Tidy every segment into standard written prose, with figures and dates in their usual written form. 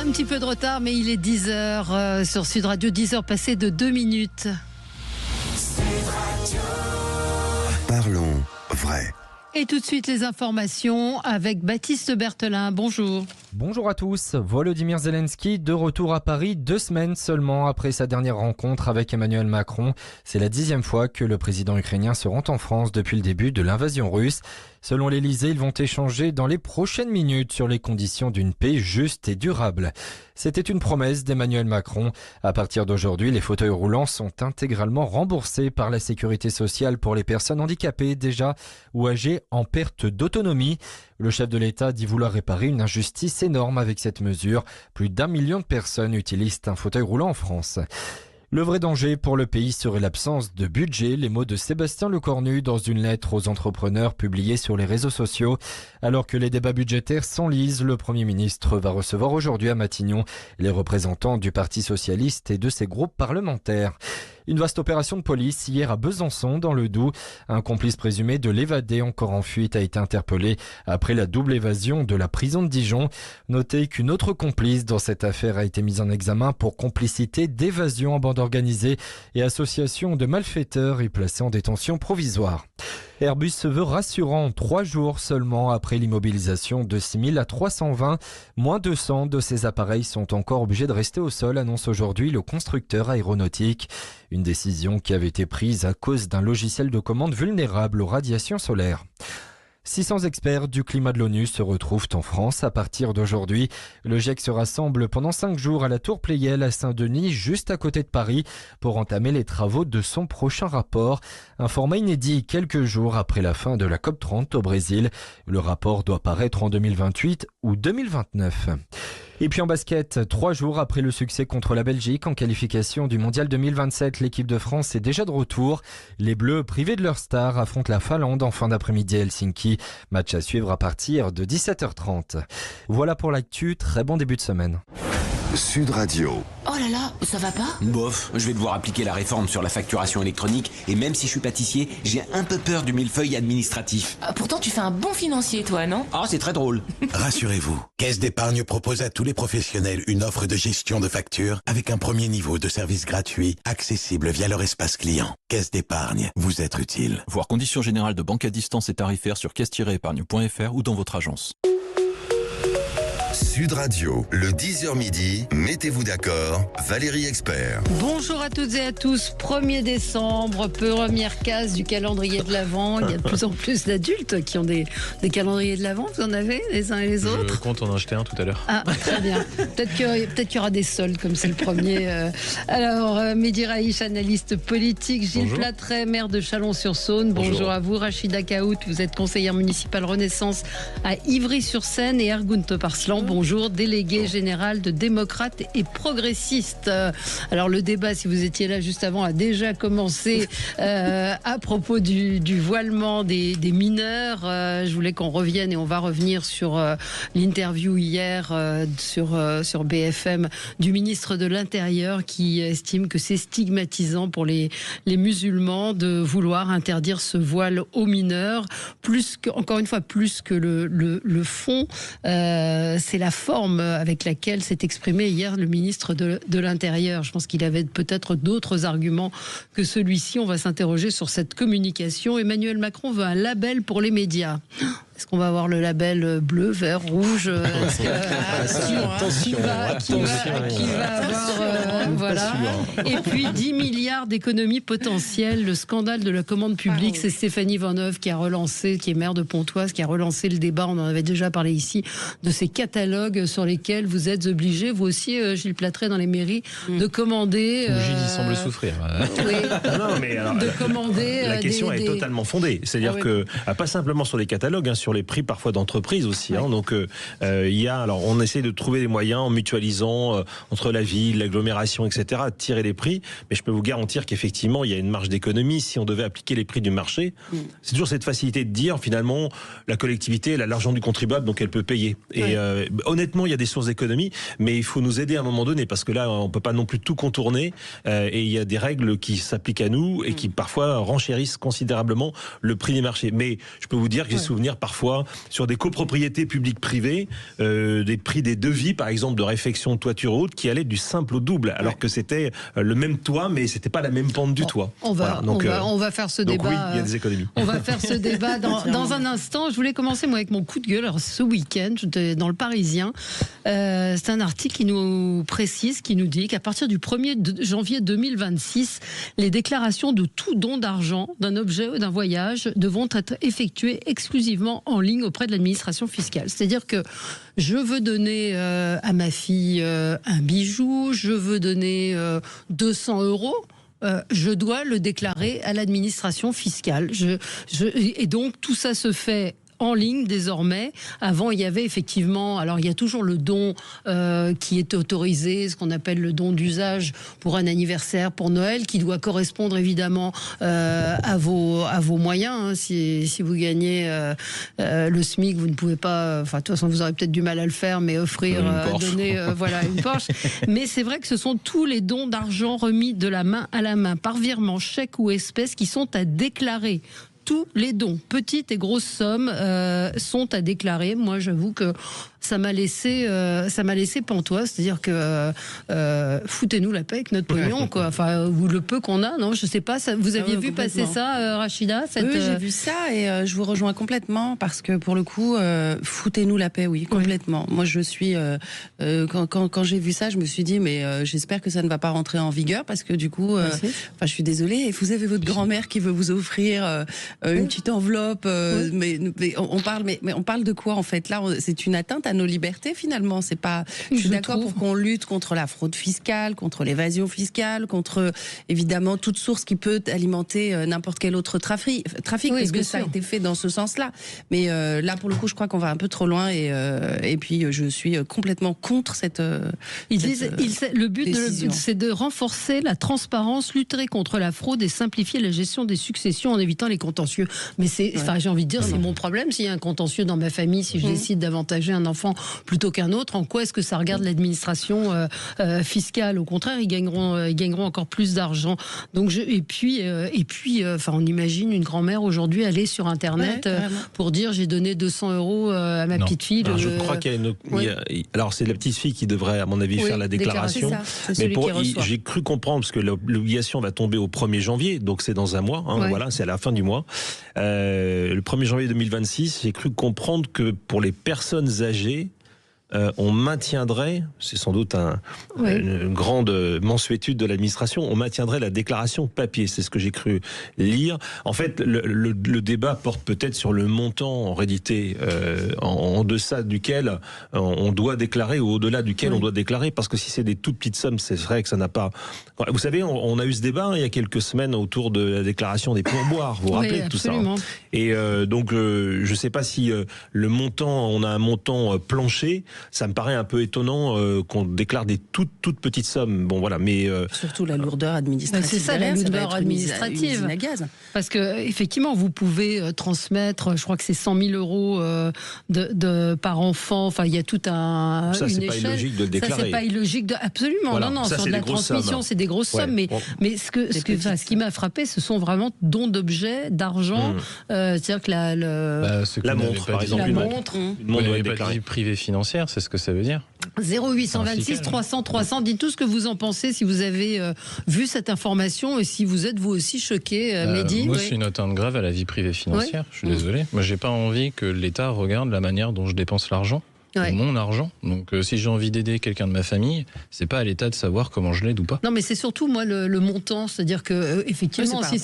Un petit peu de retard, mais il est 10h sur Sud Radio, 10h passées de 2 minutes. Parlons vrai. Et tout de suite les informations avec Baptiste Berthelin. Bonjour. Bonjour à tous. Volodymyr Zelensky de retour à Paris 2 semaines seulement après sa dernière rencontre avec Emmanuel Macron. C'est la 10e fois que le président ukrainien se rend en France depuis le début de l'invasion russe. Selon l'Elysée, ils vont échanger dans les prochaines minutes sur les conditions d'une paix juste et durable. C'était une promesse d'Emmanuel Macron. À partir d'aujourd'hui, les fauteuils roulants sont intégralement remboursés par la sécurité sociale pour les personnes handicapées déjà ou âgées en perte d'autonomie. Le chef de l'État dit vouloir réparer une injustice énorme avec cette mesure. Plus d'1 million de personnes utilisent un fauteuil roulant en France. Le vrai danger pour le pays serait l'absence de budget, les mots de Sébastien Lecornu dans une lettre aux entrepreneurs publiée sur les réseaux sociaux. Alors que les débats budgétaires s'enlisent, le Premier ministre va recevoir aujourd'hui à Matignon les représentants du Parti socialiste et de ses groupes parlementaires. Une vaste opération de police hier à Besançon dans le Doubs. Un complice présumé de l'évadé encore en fuite a été interpellé après la double évasion de la prison de Dijon. Notez qu'une autre complice dans cette affaire a été mise en examen pour complicité d'évasion en bande organisée et association de malfaiteurs et placée en détention provisoire. Airbus se veut rassurant 3 jours seulement après l'immobilisation de 6000 à 320. Moins 200 de ces appareils sont encore obligés de rester au sol, annonce aujourd'hui le constructeur aéronautique. Une décision qui avait été prise à cause d'un logiciel de commande vulnérable aux radiations solaires. 600 experts du climat de l'ONU se retrouvent en France à partir d'aujourd'hui. Le GIEC se rassemble pendant 5 jours à la Tour Pleyel à Saint-Denis, juste à côté de Paris, pour entamer les travaux de son prochain rapport. Un format inédit quelques jours après la fin de la COP30 au Brésil. Le rapport doit paraître en 2028 ou 2029. Et puis en basket, 3 jours après le succès contre la Belgique en qualification du Mondial 2027, l'équipe de France est déjà de retour. Les Bleus, privés de leur star, affrontent la Finlande en fin d'après-midi à Helsinki. Match à suivre à partir de 17h30. Voilà pour l'actu, très bon début de semaine. Sud Radio. Oh là là, ça va pas ? Bof, je vais devoir appliquer la réforme sur la facturation électronique et même si je suis pâtissier, j'ai un peu peur du millefeuille administratif. Pourtant, tu fais un bon financier, toi, non ? Ah, c'est très drôle. Rassurez-vous, Caisse d'épargne propose à tous les professionnels une offre de gestion de factures avec un premier niveau de service gratuit, accessible via leur espace client. Caisse d'épargne, vous être utile. Voir conditions générales de banque à distance et tarifaires sur caisse-épargne.fr ou dans votre agence. Sud Radio, le 10h midi, mettez-vous d'accord, Valérie Expert. Bonjour à toutes et à tous, 1er décembre, première case du calendrier de l'Avent. Il y a de plus en plus d'adultes qui ont des calendriers de l'Avent. Vous en avez les uns et les autres ? Je compte en acheter un tout à l'heure. Ah, très bien. Peut-être qu'il y aura des soldes comme c'est le premier. Alors, Mehdi Raïch, analyste politique. Gilles Bonjour. Platret, maire de Chalon-sur-Saône. Bonjour à vous. Rachida Kaout, vous êtes conseillère municipale Renaissance à Ivry-sur-Seine. Et Ergun Toparslan, bonjour, délégué général de démocrates et progressistes. Alors le débat, si vous étiez là juste avant, a déjà commencé à propos du voilement des mineurs. Je voulais qu'on revienne et on va revenir sur l'interview hier sur BFM du ministre de l'Intérieur qui estime que c'est stigmatisant pour les musulmans de vouloir interdire ce voile aux mineurs. Encore une fois, plus que le fond, c'est la forme avec laquelle s'est exprimé hier le ministre de l'Intérieur. Je pense qu'il avait peut-être d'autres arguments que celui-ci. On va s'interroger sur cette communication. Emmanuel Macron veut un label pour les médias. Est-ce qu'on va avoir le label bleu, vert, rouge ? Qui va avoir voilà. Et puis 10 milliards d'économies potentielles. Le scandale de la commande publique, c'est Stéphanie Van Heuve qui est maire de Pontoise, qui a relancé le débat. On en avait déjà parlé ici de ces catalogues sur lesquels vous êtes obligés, vous aussi, Gilles Platret, dans les mairies, de commander. Gilles, il semble souffrir. Oui, Non, mais alors, de commander. la question est totalement fondée. C'est-à-dire que, pas simplement sur les catalogues, sur les prix parfois d'entreprise aussi. Donc, on essaie de trouver des moyens en mutualisant entre la ville, l'agglomération, etc., de tirer les prix. Mais je peux vous garantir qu'effectivement, il y a une marge d'économie si on devait appliquer les prix du marché. C'est toujours cette facilité de dire, finalement, la collectivité, elle a l'argent du contribuable, donc elle peut payer. Et honnêtement, il y a des sources d'économie, mais il faut nous aider à un moment donné, parce que là, on peut pas non plus tout contourner. Et il y a des règles qui s'appliquent à nous et qui parfois renchérissent considérablement le prix des marchés. Mais je peux vous dire que j'ai souvenir parfois parfois sur des copropriétés publiques-privées, des prix des devis, par exemple, de réfection toiture haute, qui allaient du simple au double, alors que c'était le même toit, mais c'était pas la même pente du toit. On va faire ce débat. Oui, il y a des économies. On va faire ce débat dans un instant. Je voulais commencer moi avec mon coup de gueule. Alors, ce week-end, j'étais dans le Parisien. C'est un article qui nous précise, qui nous dit qu'à partir du 1er janvier 2026, les déclarations de tout don d'argent, d'un objet ou d'un voyage devront être effectuées exclusivement en ligne auprès de l'administration fiscale. C'est-à-dire que je veux donner à ma fille un bijou, je veux donner 200 €. Je dois le déclarer à l'administration fiscale. Et donc tout ça se fait en ligne désormais. Avant, il y avait effectivement, alors il y a toujours le don qui est autorisé, ce qu'on appelle le don d'usage pour un anniversaire, pour Noël, qui doit correspondre évidemment à vos moyens. Hein. Si vous gagnez le SMIC, vous ne pouvez pas, enfin de toute façon vous aurez peut-être du mal à le faire, mais offrir, donner voilà, une Porsche. Mais c'est vrai que ce sont tous les dons d'argent remis de la main à la main, par virement, chèque ou espèce, qui sont à déclarer. Tous les dons, petites et grosses sommes, sont à déclarer. Moi, j'avoue que ça m'a laissé pantoise. C'est-à-dire que foutez-nous la paix avec notre pognon, quoi. Enfin, ou le peu qu'on a. Non, je sais pas. Vous aviez vu passer ça, Rachida? Oui, j'ai vu ça et je vous rejoins complètement parce que pour le coup, foutez-nous la paix, oui, complètement. Moi, je suis quand j'ai vu ça, je me suis dit mais j'espère que ça ne va pas rentrer en vigueur parce que du coup, je suis désolée. Et vous avez votre grand-mère qui veut vous offrir une petite enveloppe, mais on parle de quoi en fait? Là, c'est une atteinte à nos libertés finalement. C'est pas. Je suis d'accord pour qu'on lutte contre la fraude fiscale, contre l'évasion fiscale, contre évidemment toute source qui peut alimenter n'importe quel autre trafic, parce que ça a été fait dans ce sens-là. Mais là, pour le coup, je crois qu'on va un peu trop loin et puis je suis complètement contre cette. Le but, c'est de renforcer la transparence, lutter contre la fraude et simplifier la gestion des successions en évitant les contentieux. Mais j'ai envie de dire, c'est mon problème s'il y a un contentieux dans ma famille, si je décide d'avantager un enfant plutôt qu'un autre. En quoi est-ce que ça regarde l'administration fiscale? Au contraire, ils gagneront encore plus d'argent. Donc on imagine une grand-mère aujourd'hui aller sur Internet pour dire j'ai donné 200 € à ma petite fille. Alors, je crois qu'il y a alors c'est la petite fille qui devrait, à mon avis, faire la déclaration. Mais j'ai cru comprendre, parce que l'obligation va tomber au 1er janvier, donc c'est dans un mois. Voilà, c'est à la fin du mois. Le 1er janvier 2026, j'ai cru comprendre que pour les personnes âgées, on maintiendrait, c'est sans doute une grande mansuétude de l'administration, on maintiendrait la déclaration papier. C'est ce que j'ai cru lire. En fait, le débat porte peut-être sur le montant, en réalité, en deçà duquel on doit déclarer, ou au-delà duquel on doit déclarer, parce que si c'est des toutes petites sommes, c'est vrai que ça n'a pas... Vous savez, on a eu ce débat il y a quelques semaines autour de la déclaration des pourboires. Vous vous rappelez de tout ça? Et donc, je ne sais pas si le montant, on a un montant plancher. Ça me paraît un peu étonnant qu'on déclare des toutes petites sommes. Bon, voilà, mais surtout la lourdeur administrative. C'est ça, la lourdeur administrative. Parce que effectivement, vous pouvez transmettre, je crois que c'est 100 000 € par enfant. Enfin, il y a tout un. Ça, c'est pas illogique de le déclarer. Ça, c'est pas illogique. Absolument. Voilà. Non, ça, sur de la transmission, c'est des grosses sommes. Mais ce qui m'a frappé, ce sont vraiment dons d'objets, d'argent. C'est-à-dire que la montre, par exemple, une montre. Une montre privée financière. C'est ce que ça veut dire. 0826 300 300. Dites tout ce que vous en pensez, si vous avez vu cette information et si vous êtes vous aussi choqué, Mehdi. Moi, c'est une atteinte grave à la vie privée financière. Je suis désolé. Moi, j'ai pas envie que l'État regarde la manière dont je dépense l'argent. Mon argent. Donc si j'ai envie d'aider quelqu'un de ma famille, c'est pas à l'État de savoir comment je l'aide ou pas. Non, mais c'est surtout moi le montant, c'est-à-dire que effectivement si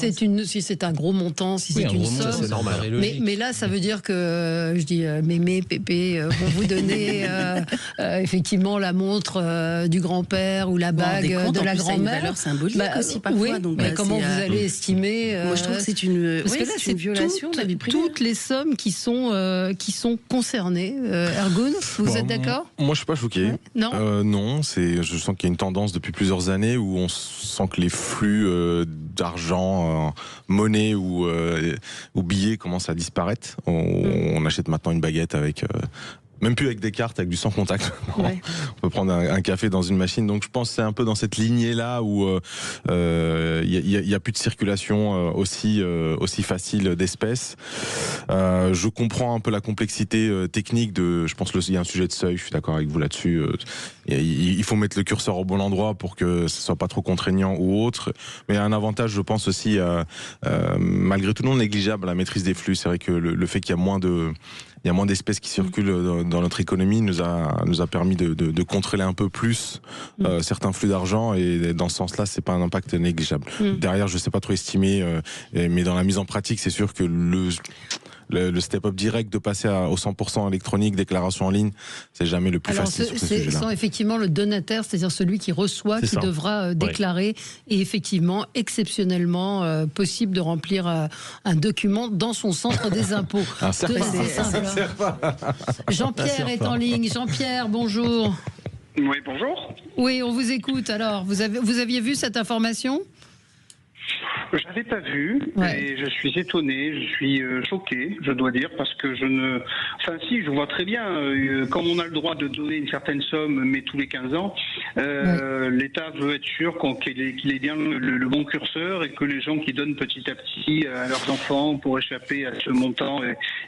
c'est un gros montant, si c'est une somme, c'est normal. Mais là ça veut dire que je dis Mémé, Pépé vont vous donner effectivement la montre du grand-père ou la bague de la grand-mère. C'est une valeur symbolique aussi parfois. Oui, donc mais comment vous allez estimer Moi je trouve que c'est une violation de la vie privée. Toutes les sommes qui sont concernées. Ergun, vous êtes d'accord? Moi, je suis pas choqué. Non. Non, je sens qu'il y a une tendance depuis plusieurs années où on sent que les flux d'argent, monnaie ou billets commencent à disparaître. On achète maintenant une baguette avec même plus avec des cartes, avec du sans contact. Ouais. On peut prendre un café dans une machine. Donc je pense que c'est un peu dans cette lignée-là où il y a plus de circulation aussi facile d'espèces. Je comprends un peu la complexité technique je pense qu'il y a un sujet de seuil, je suis d'accord avec vous là-dessus. Il faut mettre le curseur au bon endroit pour que ce soit pas trop contraignant ou autre. Mais un avantage, je pense aussi, malgré tout non négligeable, à la maîtrise des flux. C'est vrai que le fait qu'il y a moins d'espèces qui circulent dans notre économie nous a permis de contrôler un peu plus certains flux d'argent, et dans ce sens-là, c'est pas un impact négligeable. Derrière, je sais pas trop estimer, mais dans la mise en pratique, c'est sûr que le step-up direct de passer au 100% électronique, déclaration en ligne, c'est jamais le plus facile sur ce sujet-là. C'est effectivement le donataire, c'est-à-dire celui qui reçoit, qui devra déclarer, et effectivement, exceptionnellement possible de remplir un document dans son centre des impôts. Jean-Pierre est en ligne. Jean-Pierre, bonjour. Oui, bonjour. Oui, on vous écoute. Alors, vous aviez vu cette information ? Je l'avais pas vu, et je suis étonné, je suis choqué, je dois dire, parce que je vois très bien, comme on a le droit de donner une certaine somme, mais tous les 15 ans, l'État veut être sûr qu'il ait bien le bon curseur, et que les gens qui donnent petit à petit à leurs enfants pour échapper à ce montant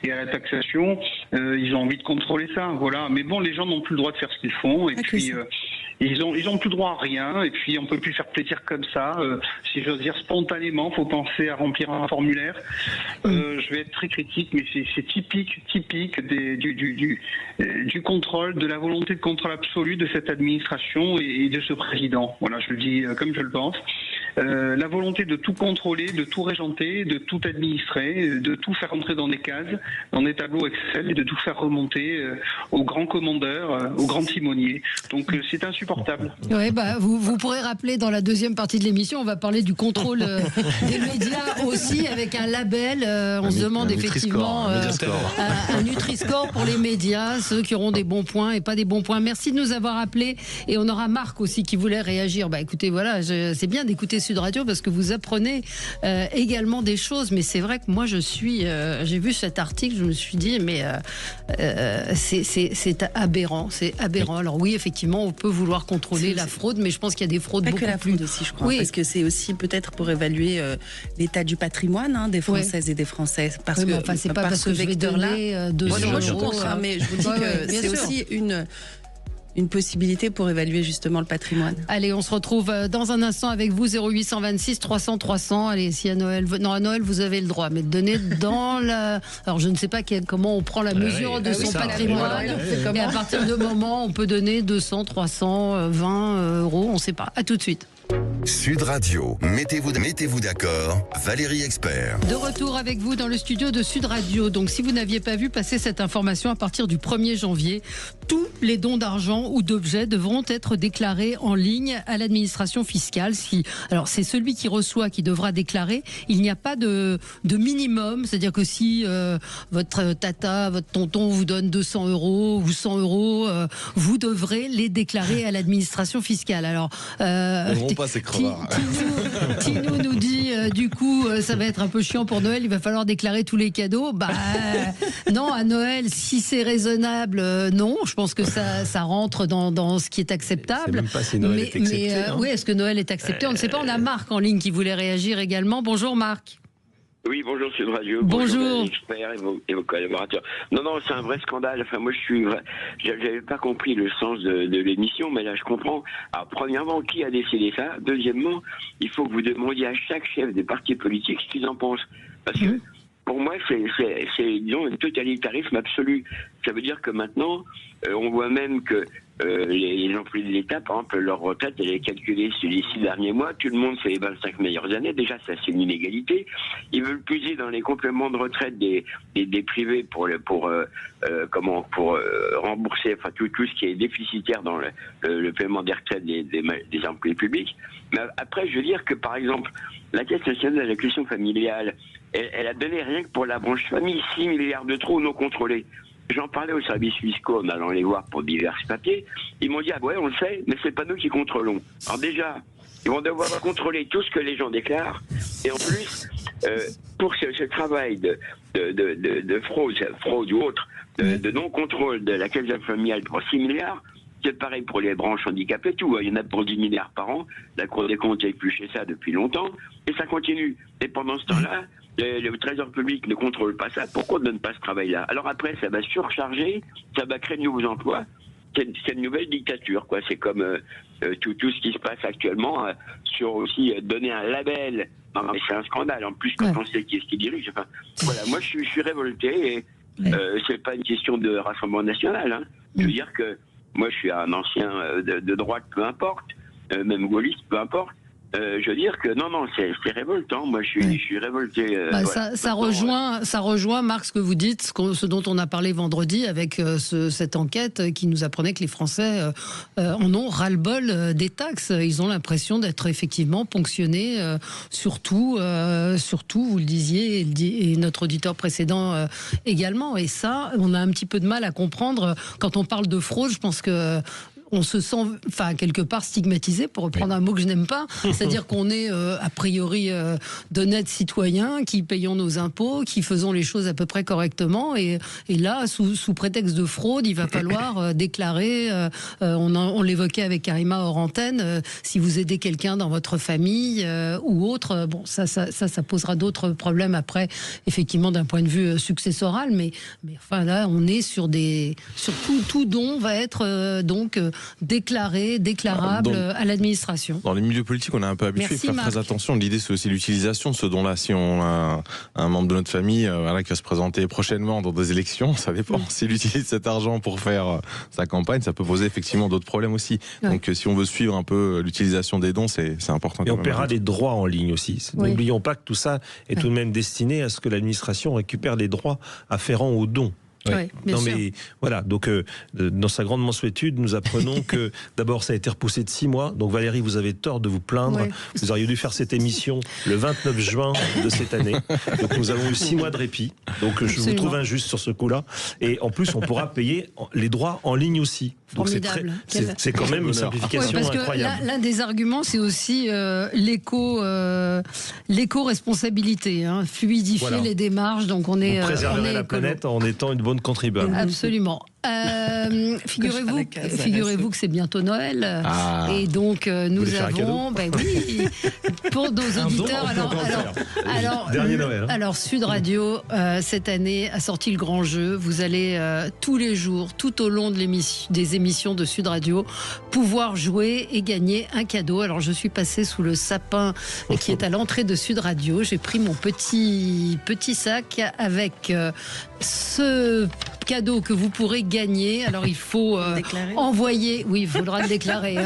et à la taxation, ils ont envie de contrôler ça, voilà. Mais bon, les gens n'ont plus le droit de faire ce qu'ils font, et puis ils ont plus droit à rien, et puis on peut plus faire plaisir comme ça, si j'ose dire spontanément. Faut penser à remplir un formulaire. Je vais être très critique, mais c'est typique du contrôle, de la volonté de contrôle absolu de cette administration et de ce président. Voilà, je le dis comme je le pense. La volonté de tout contrôler, de tout régenter, de tout administrer, de tout faire entrer dans des cases, dans des tableaux Excel, et de tout faire remonter aux grands commandeurs, aux grands timoniers. Donc c'est insupportable. Ouais, vous pourrez rappeler dans la deuxième partie de l'émission, on va parler du contrôle des médias aussi, avec un label. On se demande effectivement un Nutri-Score pour les médias, ceux qui auront des bons points et pas des bons points. Merci de nous avoir appelés, et on aura Marc aussi qui voulait réagir. Écoutez, voilà, c'est bien d'écouter Sud Radio parce que vous apprenez également des choses, mais c'est vrai que moi j'ai vu cet article, je me suis dit mais c'est aberrant, Alors oui, effectivement, on peut vouloir contrôler la fraude, mais je pense qu'il y a des fraudes beaucoup plus. Pas que la fraude aussi, je crois, parce que c'est aussi peut-être pour évaluer l'état du patrimoine des Françaises et des Français, parce que c'est pas parce que je vais donner 200 euros. Moi je pense, mais je vous dis que c'est aussi une possibilité pour évaluer justement le patrimoine. Allez, on se retrouve dans un instant avec vous, 0826 300 300. Allez, si à Noël, vous avez le droit, mais de donner dans la... Alors, je ne sais pas comment on prend la mesure de son patrimoine, et à partir de moment, on peut donner 200, 300, 20 euros, on ne sait pas. À tout de suite. Sud Radio, mettez-vous d'accord, Valérie Expert. De retour avec vous dans le studio de Sud Radio. Donc si vous n'aviez pas vu passer cette information, à partir du 1er janvier, tous les dons d'argent ou d'objets devront être déclarés en ligne à l'administration fiscale. Alors c'est celui qui reçoit qui devra déclarer. Il n'y a pas de minimum, c'est-à-dire que si votre tata, votre tonton vous donne 200 euros ou 100 euros, vous devrez les déclarer à l'administration fiscale. Alors pas ces crevards. Tino nous dit du coup ça va être un peu chiant pour Noël, il va falloir déclarer tous les cadeaux. Non, à Noël, si c'est raisonnable, non, je pense que ça rentre dans ce qui est acceptable. C'est même pas si Noël est accepté. Oui, est-ce que Noël est accepté? On ne sait pas. On a Marc en ligne qui voulait réagir également. Bonjour Marc. Oui, bonjour Sud Radio. Bonjour. Experts et vos collaborateurs. Non, c'est un vrai scandale. Enfin, moi, j'avais pas compris le sens de l'émission, mais là, je comprends. Alors, premièrement, qui a décidé ça? Deuxièmement, il faut que vous demandiez à chaque chef des partis politiques ce qu'ils en pensent. Parce que, pour moi, c'est disons, un totalitarisme absolu. Ça veut dire que maintenant, on voit même que les employés de l'État, par exemple, leur retraite, elle est calculée sur les 6 derniers mois. Tout le monde fait les 25 meilleures années. Déjà, ça, c'est une inégalité. Ils veulent puiser dans les compléments de retraite des privés pour rembourser, enfin, tout ce qui est déficitaire dans le paiement des retraites des employés publics. Mais après, je veux dire que, par exemple, la Caisse nationale de la question familiale, elle a donné rien que pour la branche famille 6 milliards de trop non contrôlés. J'en parlais aux services fiscaux en allant les voir pour divers papiers. Ils m'ont dit, ah ouais, on le sait, mais c'est pas nous qui contrôlons. Alors déjà, ils vont devoir contrôler tout ce que les gens déclarent. Et en plus, pour ce travail de fraude ou autre, de non-contrôle de la caisse familiale pour 6 milliards, c'est pareil pour les branches handicapées, tout. Il y en a pour 10 milliards par an. La Cour des comptes a épluché ça depuis longtemps. Et ça continue. Et pendant ce temps-là, le Trésor public ne contrôle pas ça. Pourquoi on ne donne pas ce travail-là? Alors après, ça va surcharger, ça va créer de nouveaux emplois. C'est une nouvelle dictature, quoi. C'est comme tout ce qui se passe actuellement sur aussi donner un label. Non, mais c'est un scandale. En plus, quand on sait qui est-ce qui dirige. Enfin, voilà, moi, je suis révolté. Et c'est pas une question de Rassemblement national. Hein. Je veux dire que moi, je suis un ancien de droite, peu importe, même gaulliste, peu importe. Je veux dire que non, c'est révoltant. Moi, je suis révolté. Voilà. Ça rejoint, Marc, ce que vous dites, ce dont on a parlé vendredi avec cette enquête qui nous apprenait que les Français en ont ras-le-bol des taxes. Ils ont l'impression d'être effectivement ponctionnés, surtout, vous le disiez, et notre auditeur précédent également. Et ça, on a un petit peu de mal à comprendre. Quand on parle de fraude, je pense que on se sent, quelque part stigmatisé, pour reprendre un mot que je n'aime pas. C'est-à-dire qu'on est, a priori, d'honnêtes citoyens qui payons nos impôts, qui faisons les choses à peu près correctement. Et là, sous prétexte de fraude, il va falloir déclarer, on l'évoquait avec Karima hors antenne, si vous aidez quelqu'un dans votre famille ou autre, bon, ça posera d'autres problèmes après, effectivement, d'un point de vue successoral. Mais enfin, là, on est sur tout don va être déclarable à l'administration. Dans les milieux politiques, on est un peu habitué à faire très attention. L'idée, c'est aussi l'utilisation de ce don-là. Si on a un membre de notre famille qui va se présenter prochainement dans des élections, ça dépend. S'il utilise cet argent pour faire sa campagne, ça peut poser effectivement d'autres problèmes aussi. Donc si on veut suivre un peu l'utilisation des dons, c'est important. Et on paiera des droits en ligne aussi. N'oublions pas que tout ça est tout de même destiné à ce que l'administration récupère les droits afférents aux dons. Ouais, non mais voilà, donc dans sa grande mansuétude, nous apprenons que d'abord ça a été repoussé de 6 mois. Donc Valérie, vous avez tort de vous plaindre. Vous auriez dû faire cette émission le 29 juin de cette année. Donc nous avons eu 6 mois de répit. Donc je vous trouve injuste sur ce coup-là. Et en plus, on pourra payer les droits en ligne aussi. Donc c'est quand même une simplification incroyable. L'un des arguments, c'est aussi l'éco-responsabilité, fluidifier les démarches. Donc on est préserver la planète en étant une bonne contribuable. Absolument. Figurez-vous que c'est bientôt Noël. Et donc nous avons, pour nos auditeurs, dernier Noël. Alors Sud Radio cette année a sorti le grand jeu. Vous allez tous les jours, tout au long des émissions de Sud Radio, pouvoir jouer et gagner un cadeau. Alors je suis passée sous le sapin qui est à l'entrée de Sud Radio. J'ai pris mon petit sac avec ce cadeau que vous pourrez gagner. Alors il faut envoyer, il faudra le déclarer,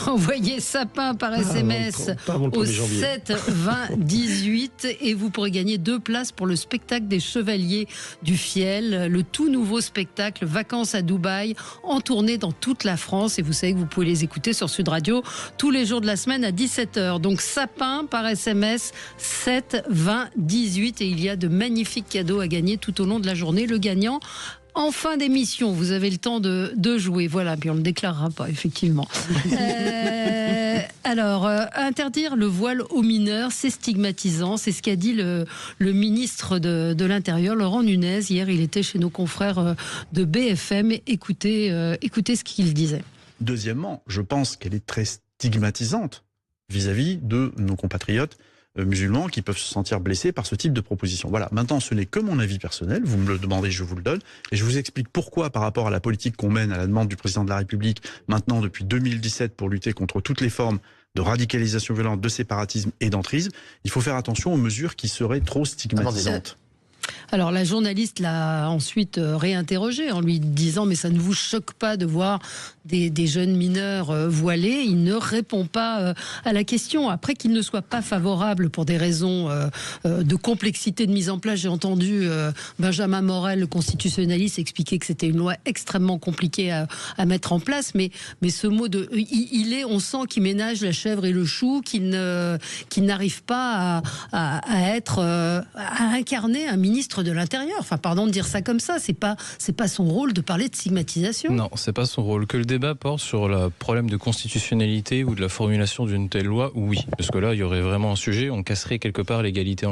envoyer sapin par SMS au 7 20 18 et vous pourrez gagner 2 places pour le spectacle des Chevaliers du Fiel, le tout nouveau spectacle Vacances à Dubaï, en tournée dans toute la France, et vous savez que vous pouvez les écouter sur Sud Radio tous les jours de la semaine à 17h. Donc sapin par SMS 7 20 18 et il y a de magnifiques cadeaux à gagner tout au long de la journée. Le gagnant en fin d'émission, vous avez le temps de jouer. Voilà, puis on ne le déclarera pas, effectivement. Alors, interdire le voile aux mineurs, c'est stigmatisant. C'est ce qu'a dit le ministre de l'Intérieur, Laurent Nunez. Hier, il était chez nos confrères de BFM. Écoutez ce qu'il disait. Deuxièmement, je pense qu'elle est très stigmatisante vis-à-vis de nos compatriotes musulmans qui peuvent se sentir blessés par ce type de proposition. Voilà, maintenant ce n'est que mon avis personnel, vous me le demandez, je vous le donne, et je vous explique pourquoi par rapport à la politique qu'on mène à la demande du président de la République, maintenant depuis 2017 pour lutter contre toutes les formes de radicalisation violente, de séparatisme et d'entrisme, il faut faire attention aux mesures qui seraient trop stigmatisantes. Alors la journaliste l'a ensuite réinterrogé en lui disant « mais ça ne vous choque pas de voir des jeunes mineurs voilés ?» Il ne répond pas à la question. Après qu'il ne soit pas favorable pour des raisons de complexité de mise en place, j'ai entendu Benjamin Morel, le constitutionnaliste, expliquer que c'était une loi extrêmement compliquée à mettre en place, mais ce mot de on sent qu'il ménage la chèvre et le chou, qu'il n'arrive pas à incarner un mineur ministre de l'Intérieur. Enfin, pardon de dire ça comme ça, c'est pas son rôle de parler de stigmatisation. Non, c'est pas son rôle. Que le débat porte sur le problème de constitutionnalité ou de la formulation d'une telle loi, oui. Parce que là, il y aurait vraiment un sujet, on casserait quelque part l'égalité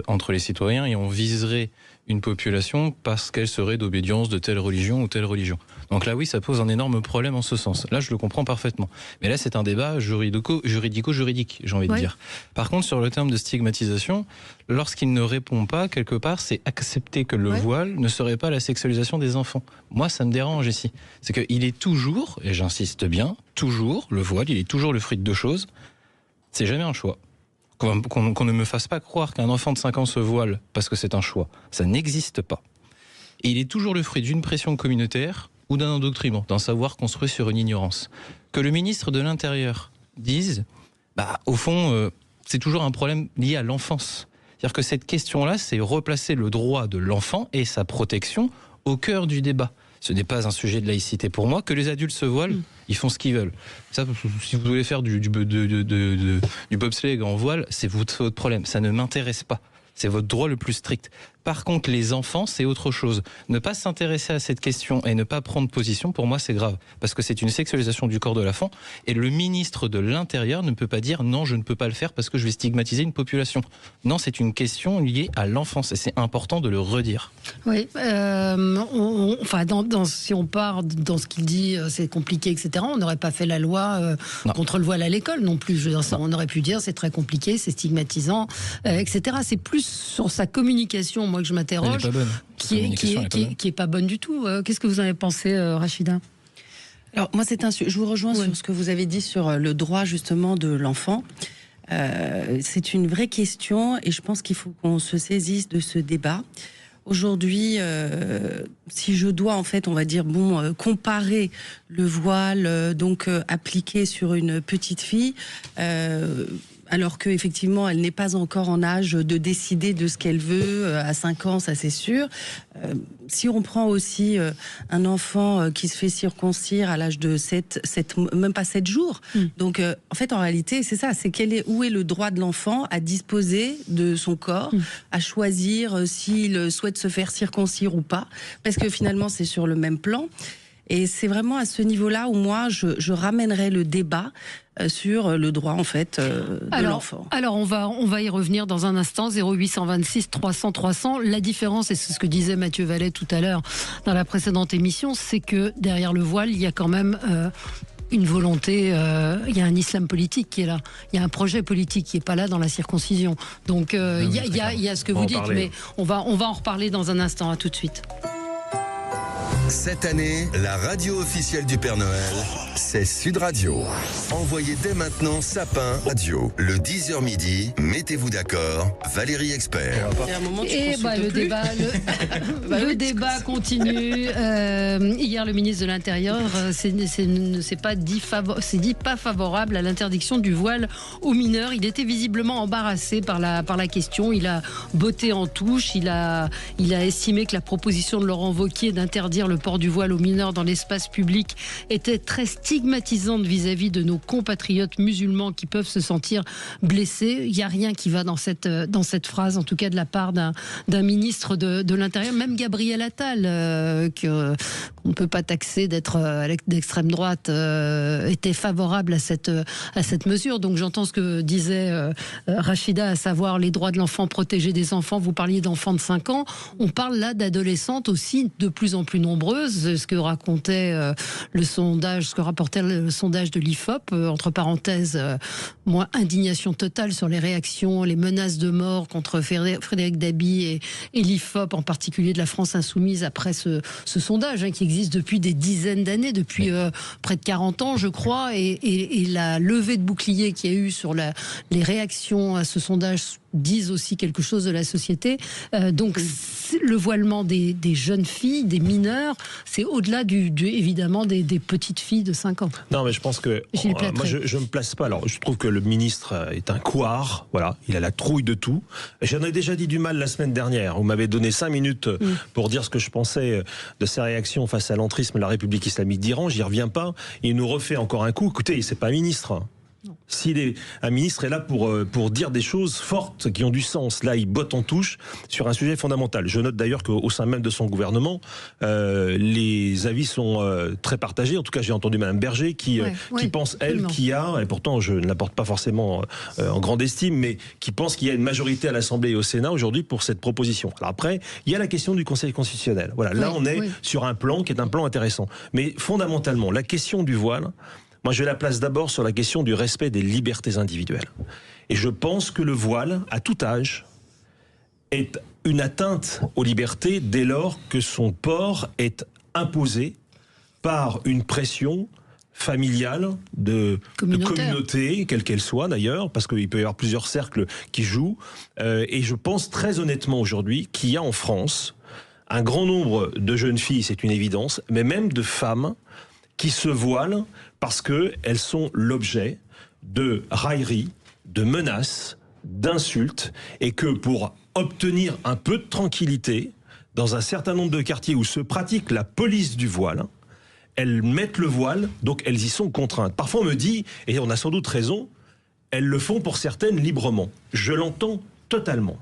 entre les citoyens et on viserait une population parce qu'elle serait d'obédience de telle religion ou telle religion. Donc là, oui, ça pose un énorme problème en ce sens. Là, je le comprends parfaitement. Mais là, c'est un débat juridico-juridique, j'ai envie de dire. Par contre, sur le terme de stigmatisation, lorsqu'il ne répond pas, quelque part, c'est accepter que le voile ne serait pas la sexualisation des enfants. Moi, ça me dérange ici. C'est qu'il est toujours, et j'insiste bien, toujours, le voile, il est toujours le fruit de deux choses. C'est jamais un choix. Qu'on ne me fasse pas croire qu'un enfant de 5 ans se voile parce que c'est un choix. Ça n'existe pas. Et il est toujours le fruit d'une pression communautaire ou d'un endoctrinement, d'un savoir construit sur une ignorance. Que le ministre de l'Intérieur dise, au fond, c'est toujours un problème lié à l'enfance. C'est-à-dire que cette question-là, c'est replacer le droit de l'enfant et sa protection au cœur du débat. Ce n'est pas un sujet de laïcité pour moi. Que les adultes se voilent, ils font ce qu'ils veulent. Ça, si vous voulez faire du bobsleigh en voile, c'est votre problème. Ça ne m'intéresse pas. C'est votre droit le plus strict. Par contre, les enfants, c'est autre chose. Ne pas s'intéresser à cette question et ne pas prendre position, pour moi, c'est grave. Parce que c'est une sexualisation du corps de l'enfant. Et le ministre de l'Intérieur ne peut pas dire « non, je ne peux pas le faire parce que je vais stigmatiser une population ». Non, c'est une question liée à l'enfance et c'est important de le redire. Oui, si on part dans ce qu'il dit, c'est compliqué, etc., on n'aurait pas fait la loi contre le voile à l'école non plus. Je veux dire, on aurait pu dire c'est très compliqué, c'est stigmatisant, etc. C'est plus sur sa communication, moi, que je m'interroge, qui est pas bonne du tout. Qu'est-ce que vous en avez pensé, Rachida ? Alors moi, je vous rejoins sur ce que vous avez dit sur le droit justement de l'enfant. C'est une vraie question et je pense qu'il faut qu'on se saisisse de ce débat. Aujourd'hui, si je dois en fait, on va dire comparer le voile appliqué sur une petite fille. Alors qu'effectivement, elle n'est pas encore en âge de décider de ce qu'elle veut à 5 ans, ça c'est sûr. Si on prend aussi un enfant qui se fait circoncire à l'âge de 7 même pas 7 jours. Donc, en fait, en réalité, c'est ça. C'est où est le droit de l'enfant à disposer de son corps, à choisir s'il souhaite se faire circoncire ou pas. Parce que finalement, c'est sur le même plan. Et c'est vraiment à ce niveau-là où moi, je ramènerais le débat sur le droit en fait de l'enfant. Alors on va y revenir dans un instant. 0826 300 300. La différence, et c'est ce que disait Mathieu Vallet tout à l'heure dans la précédente émission, c'est que derrière le voile, il y a quand même une volonté, il y a un islam politique qui est là, il y a un projet politique qui est pas là dans la circoncision. Donc il y a ce que vous dites, mais on va en reparler dans un instant. À tout de suite. Cette année, la radio officielle du Père Noël, c'est Sud Radio. Envoyez dès maintenant Sapin Radio. Le 10h midi, mettez-vous d'accord, Valérie Expert. Et le débat continue. Hier, le ministre de l'Intérieur s'est dit pas favorable à l'interdiction du voile aux mineurs. Il était visiblement embarrassé par la question. Il a botté en touche. Il a estimé que la proposition de Laurent Wauquiez d'interdire le port du voile aux mineurs dans l'espace public était très stigmatisante vis-à-vis de nos compatriotes musulmans qui peuvent se sentir blessés. Il n'y a rien qui va dans cette phrase, en tout cas de la part d'un ministre de l'Intérieur, même Gabriel Attal, qu'on ne peut pas taxer d'être d'extrême droite, était favorable à cette mesure. Donc j'entends ce que disait Rachida, à savoir les droits de l'enfant, protéger des enfants. Vous parliez d'enfants de 5 ans. On parle là d'adolescentes aussi de plus en plus nombreuses. Ce que rapportait le sondage de l'IFOP, entre parenthèses, moi, indignation totale sur les réactions, les menaces de mort contre Frédéric Dabi et l'IFOP, en particulier de la France Insoumise, après ce sondage qui existe depuis des dizaines d'années, depuis près de 40 ans, je crois, et la levée de bouclier qu'il y a eu sur les réactions à ce sondage disent aussi quelque chose de la société. Donc le voilement des jeunes filles, des mineurs, c'est au-delà évidemment des petites filles de 5 ans. Non, mais je pense que moi je me place pas. Alors je trouve que le ministre est un couard, voilà, il a la trouille de tout. J'en ai déjà dit du mal la semaine dernière. Vous m'avez donné 5 minutes pour dire ce que je pensais de ses réactions face à l'entrisme de la République islamique d'Iran. J'y reviens pas. Il nous refait encore un coup. Écoutez, c'est pas un ministre. Si un ministre est là pour dire des choses fortes qui ont du sens, là il botte en touche sur un sujet fondamental. Je note d'ailleurs qu'au sein même de son gouvernement, les avis sont très partagés. En tout cas, j'ai entendu Mme Berger qui pense, elle, qu'il y a, et pourtant je ne la porte pas forcément en grande estime, mais qui pense qu'il y a une majorité à l'Assemblée et au Sénat aujourd'hui pour cette proposition. Alors après, il y a la question du Conseil constitutionnel. Voilà, là on est sur un plan qui est un plan intéressant. Mais fondamentalement, la question du voile, moi, je la place d'abord sur la question du respect des libertés individuelles. Et je pense que le voile, à tout âge, est une atteinte aux libertés dès lors que son port est imposé par une pression familiale, de communauté, quelle qu'elle soit d'ailleurs, parce qu'il peut y avoir plusieurs cercles qui jouent. Et je pense très honnêtement aujourd'hui qu'il y a en France un grand nombre de jeunes filles, c'est une évidence, mais même de femmes qui se voilent parce qu'elles sont l'objet de railleries, de menaces, d'insultes, et que pour obtenir un peu de tranquillité, dans un certain nombre de quartiers où se pratique la police du voile, elles mettent le voile, donc elles y sont contraintes. Parfois on me dit, et on a sans doute raison, elles le font pour certaines librement. Je l'entends totalement.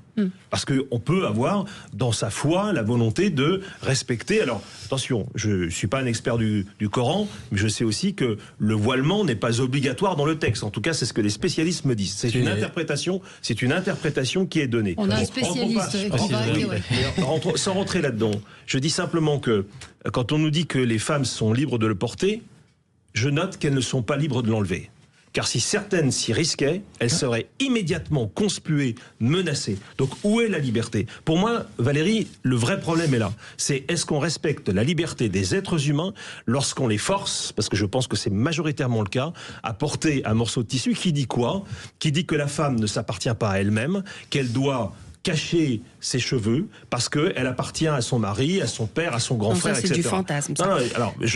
Parce qu'on peut avoir dans sa foi la volonté de respecter. Alors attention, je ne suis pas un expert du Coran, mais je sais aussi que le voilement n'est pas obligatoire dans le texte. En tout cas, c'est ce que les spécialistes me disent. C'est une interprétation qui est donnée. On a un spécialiste sans rentrer là-dedans, je dis simplement que quand on nous dit que les femmes sont libres de le porter, je note qu'elles ne sont pas libres de l'enlever. Car si certaines s'y risquaient, elles seraient immédiatement conspuées, menacées. Donc où est la liberté ? Pour moi, Valérie, le vrai problème est là. C'est est-ce qu'on respecte la liberté des êtres humains lorsqu'on les force, parce que je pense que c'est majoritairement le cas, à porter un morceau de tissu qui dit quoi ? Qui dit que la femme ne s'appartient pas à elle-même, qu'elle doit cacher ses cheveux parce qu'elle appartient à son mari, à son père, à son grand frère, etc. C'est du fantasme. Ça.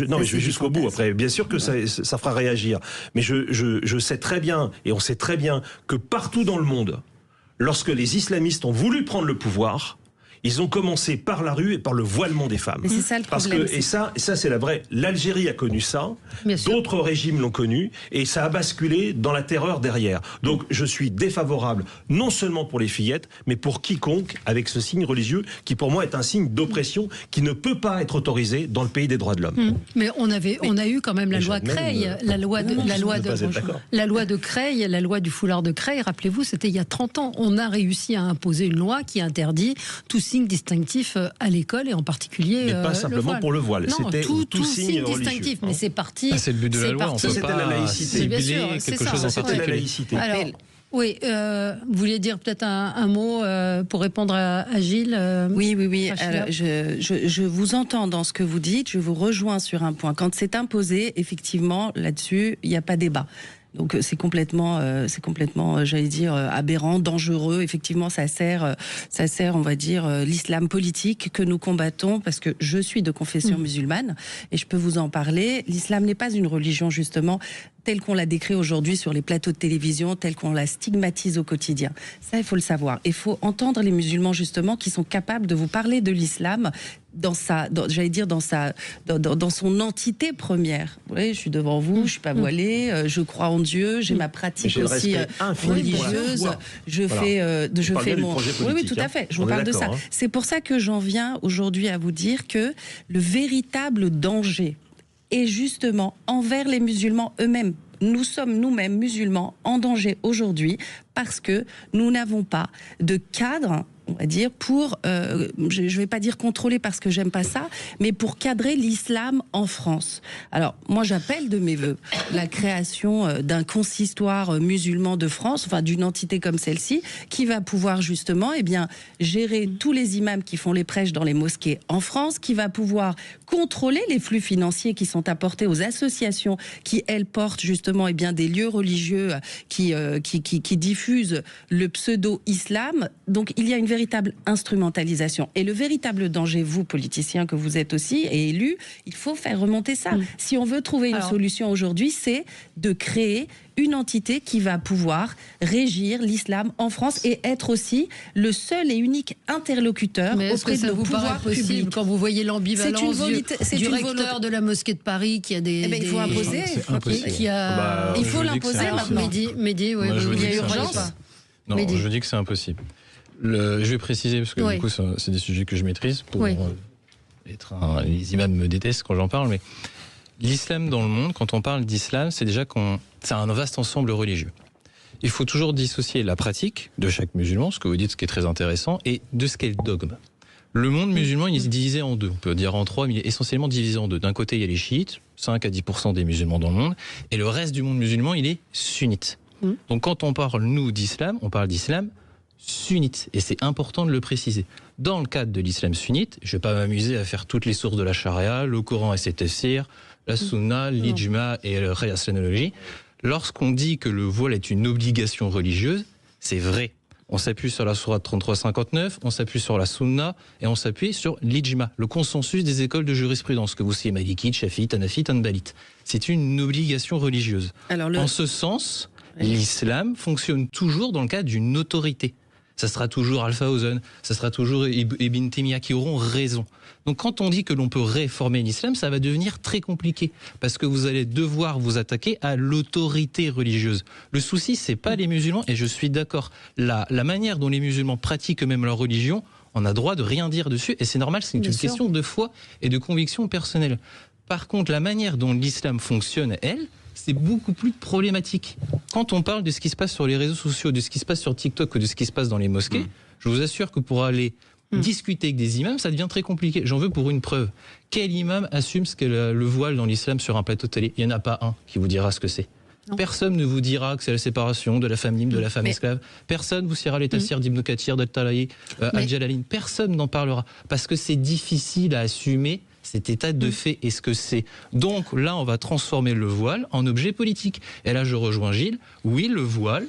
Non, je vais jusqu'au bout. Après, bien sûr que ça fera réagir. Mais je sais très bien, et on sait très bien, que partout dans le monde, lorsque les islamistes ont voulu prendre le pouvoir, ils ont commencé par la rue et par le voilement des femmes. Mais c'est ça le problème. Et ça c'est la vraie. L'Algérie a connu ça, d'autres régimes l'ont connu, et ça a basculé dans la terreur derrière. Donc je suis défavorable, non seulement pour les fillettes, mais pour quiconque avec ce signe religieux, qui pour moi est un signe d'oppression, qui ne peut pas être autorisé dans le pays des droits de l'homme. Mais on a eu quand même la loi Creil, la loi de Creil, la loi du foulard de Creil. Rappelez-vous, c'était il y a 30 ans. On a réussi à imposer une loi qui interdit tout signe distinctif à l'école et en particulier mais pas simplement pour le voile. Non, c'était tout signe distinctif, mais c'est parti. C'est le but de la loi. On peut pas la laïcité. Bien sûr, quelque chose en particulier. La laïcité. Alors, oui, vous vouliez dire peut-être un mot pour répondre à Gilles Oui. Alors, je vous entends dans ce que vous dites, je vous rejoins sur un point. Quand c'est imposé, effectivement, là-dessus, il n'y a pas débat. Donc c'est complètement, j'allais dire, aberrant, dangereux. Effectivement, ça sert, on va dire, l'islam politique que nous combattons, parce que je suis de confession musulmane et je peux vous en parler. L'islam n'est pas une religion, justement, telle qu'on la décrit aujourd'hui sur les plateaux de télévision, telle qu'on la stigmatise au quotidien. Ça, il faut le savoir. Il faut entendre les musulmans, justement, qui sont capables de vous parler de l'islam dans son entité première. Vous voyez, je suis devant vous, je suis pas voilée, je crois en Dieu, j'ai ma pratique aussi religieuse, je fais mon... Oui, tout à fait, je vous parle de ça. C'est pour ça que j'en viens aujourd'hui à vous dire que le véritable danger est justement envers les musulmans eux-mêmes. Nous sommes nous-mêmes musulmans en danger aujourd'hui parce que nous n'avons pas de cadre, on va dire, pour, je ne vais pas dire contrôler parce que j'aime pas ça, mais pour cadrer l'islam en France. Alors, moi, j'appelle de mes voeux la création d'un consistoire musulman de France, enfin d'une entité comme celle-ci, qui va pouvoir justement, gérer tous les imams qui font les prêches dans les mosquées en France, qui va pouvoir contrôler les flux financiers qui sont apportés aux associations qui, elles, portent justement des lieux religieux qui diffusent le pseudo-islam. Donc, il y a une véritable instrumentalisation. Et le véritable danger, vous, politiciens que vous êtes aussi, et élus, il faut faire remonter ça. Si on veut trouver une solution aujourd'hui, c'est de créer une entité qui va pouvoir régir l'islam en France et être aussi le seul et unique interlocuteur auprès de nos pouvoirs publics. Quand vous voyez l'ambivalence du recteur de la mosquée de Paris qui a des... il faut imposer. Il faut l'imposer maintenant. Mehdi, oui, il y a urgence. Non, je dis que c'est impossible. Je vais préciser, parce que du coup, c'est des sujets que je maîtrise. Les imams me détestent quand j'en parle, mais l'islam dans le monde, quand on parle d'islam, c'est déjà c'est un vaste ensemble religieux. Il faut toujours dissocier la pratique de chaque musulman, ce que vous dites, ce qui est très intéressant, et de ce qu'est le dogme. Le monde musulman, il est divisé en deux. On peut dire en trois, mais il est essentiellement divisé en deux. D'un côté, il y a les chiites, 5 à 10% des musulmans dans le monde, et le reste du monde musulman, il est sunnite. Donc quand on parle, nous, d'islam, on parle d'islam sunnite, et c'est important de le préciser. Dans le cadre de l'islam sunnite, je ne vais pas m'amuser à faire toutes les sources de la charia, le Coran et ses tafsirs, la sunna, l'ijma et le qiyas l'analogie. Lorsqu'on dit que le voile est une obligation religieuse, c'est vrai. On s'appuie sur la sourate 33-59, on s'appuie sur la sunna et on s'appuie sur l'ijma, le consensus des écoles de jurisprudence, que vous savez, malikite, shafiite, hanafite, hanbalite. C'est une obligation religieuse. En ce sens, l'islam fonctionne toujours dans le cadre d'une autorité. Ça sera toujours Al-Fawzan, ça sera toujours Ibn Taymiyyah qui auront raison. Donc quand on dit que l'on peut réformer l'islam, ça va devenir très compliqué, parce que vous allez devoir vous attaquer à l'autorité religieuse. Le souci, c'est pas les musulmans, et je suis d'accord. La manière dont les musulmans pratiquent eux-mêmes leur religion, on a droit de rien dire dessus, et c'est normal, c'est une question de foi et de conviction personnelle. Par contre, la manière dont l'islam fonctionne, c'est beaucoup plus problématique. Quand on parle de ce qui se passe sur les réseaux sociaux, de ce qui se passe sur TikTok ou de ce qui se passe dans les mosquées, je vous assure que pour aller discuter avec des imams, ça devient très compliqué. J'en veux pour une preuve. Quel imam assume ce qu'est le voile dans l'islam sur un plateau de télé ? Il n'y en a pas un qui vous dira ce que c'est. Personne ne vous dira que c'est la séparation de la femme libre, de la femme esclave. Personne vous citera les tafsirs d'Ibn Kathir, d'Al-Talayi, Al-Jalalin. Personne n'en parlera. Parce que c'est difficile à assumer cet état de fait et ce que c'est. Donc là, on va transformer le voile en objet politique. Et là, je rejoins Gilles. Oui, le voile,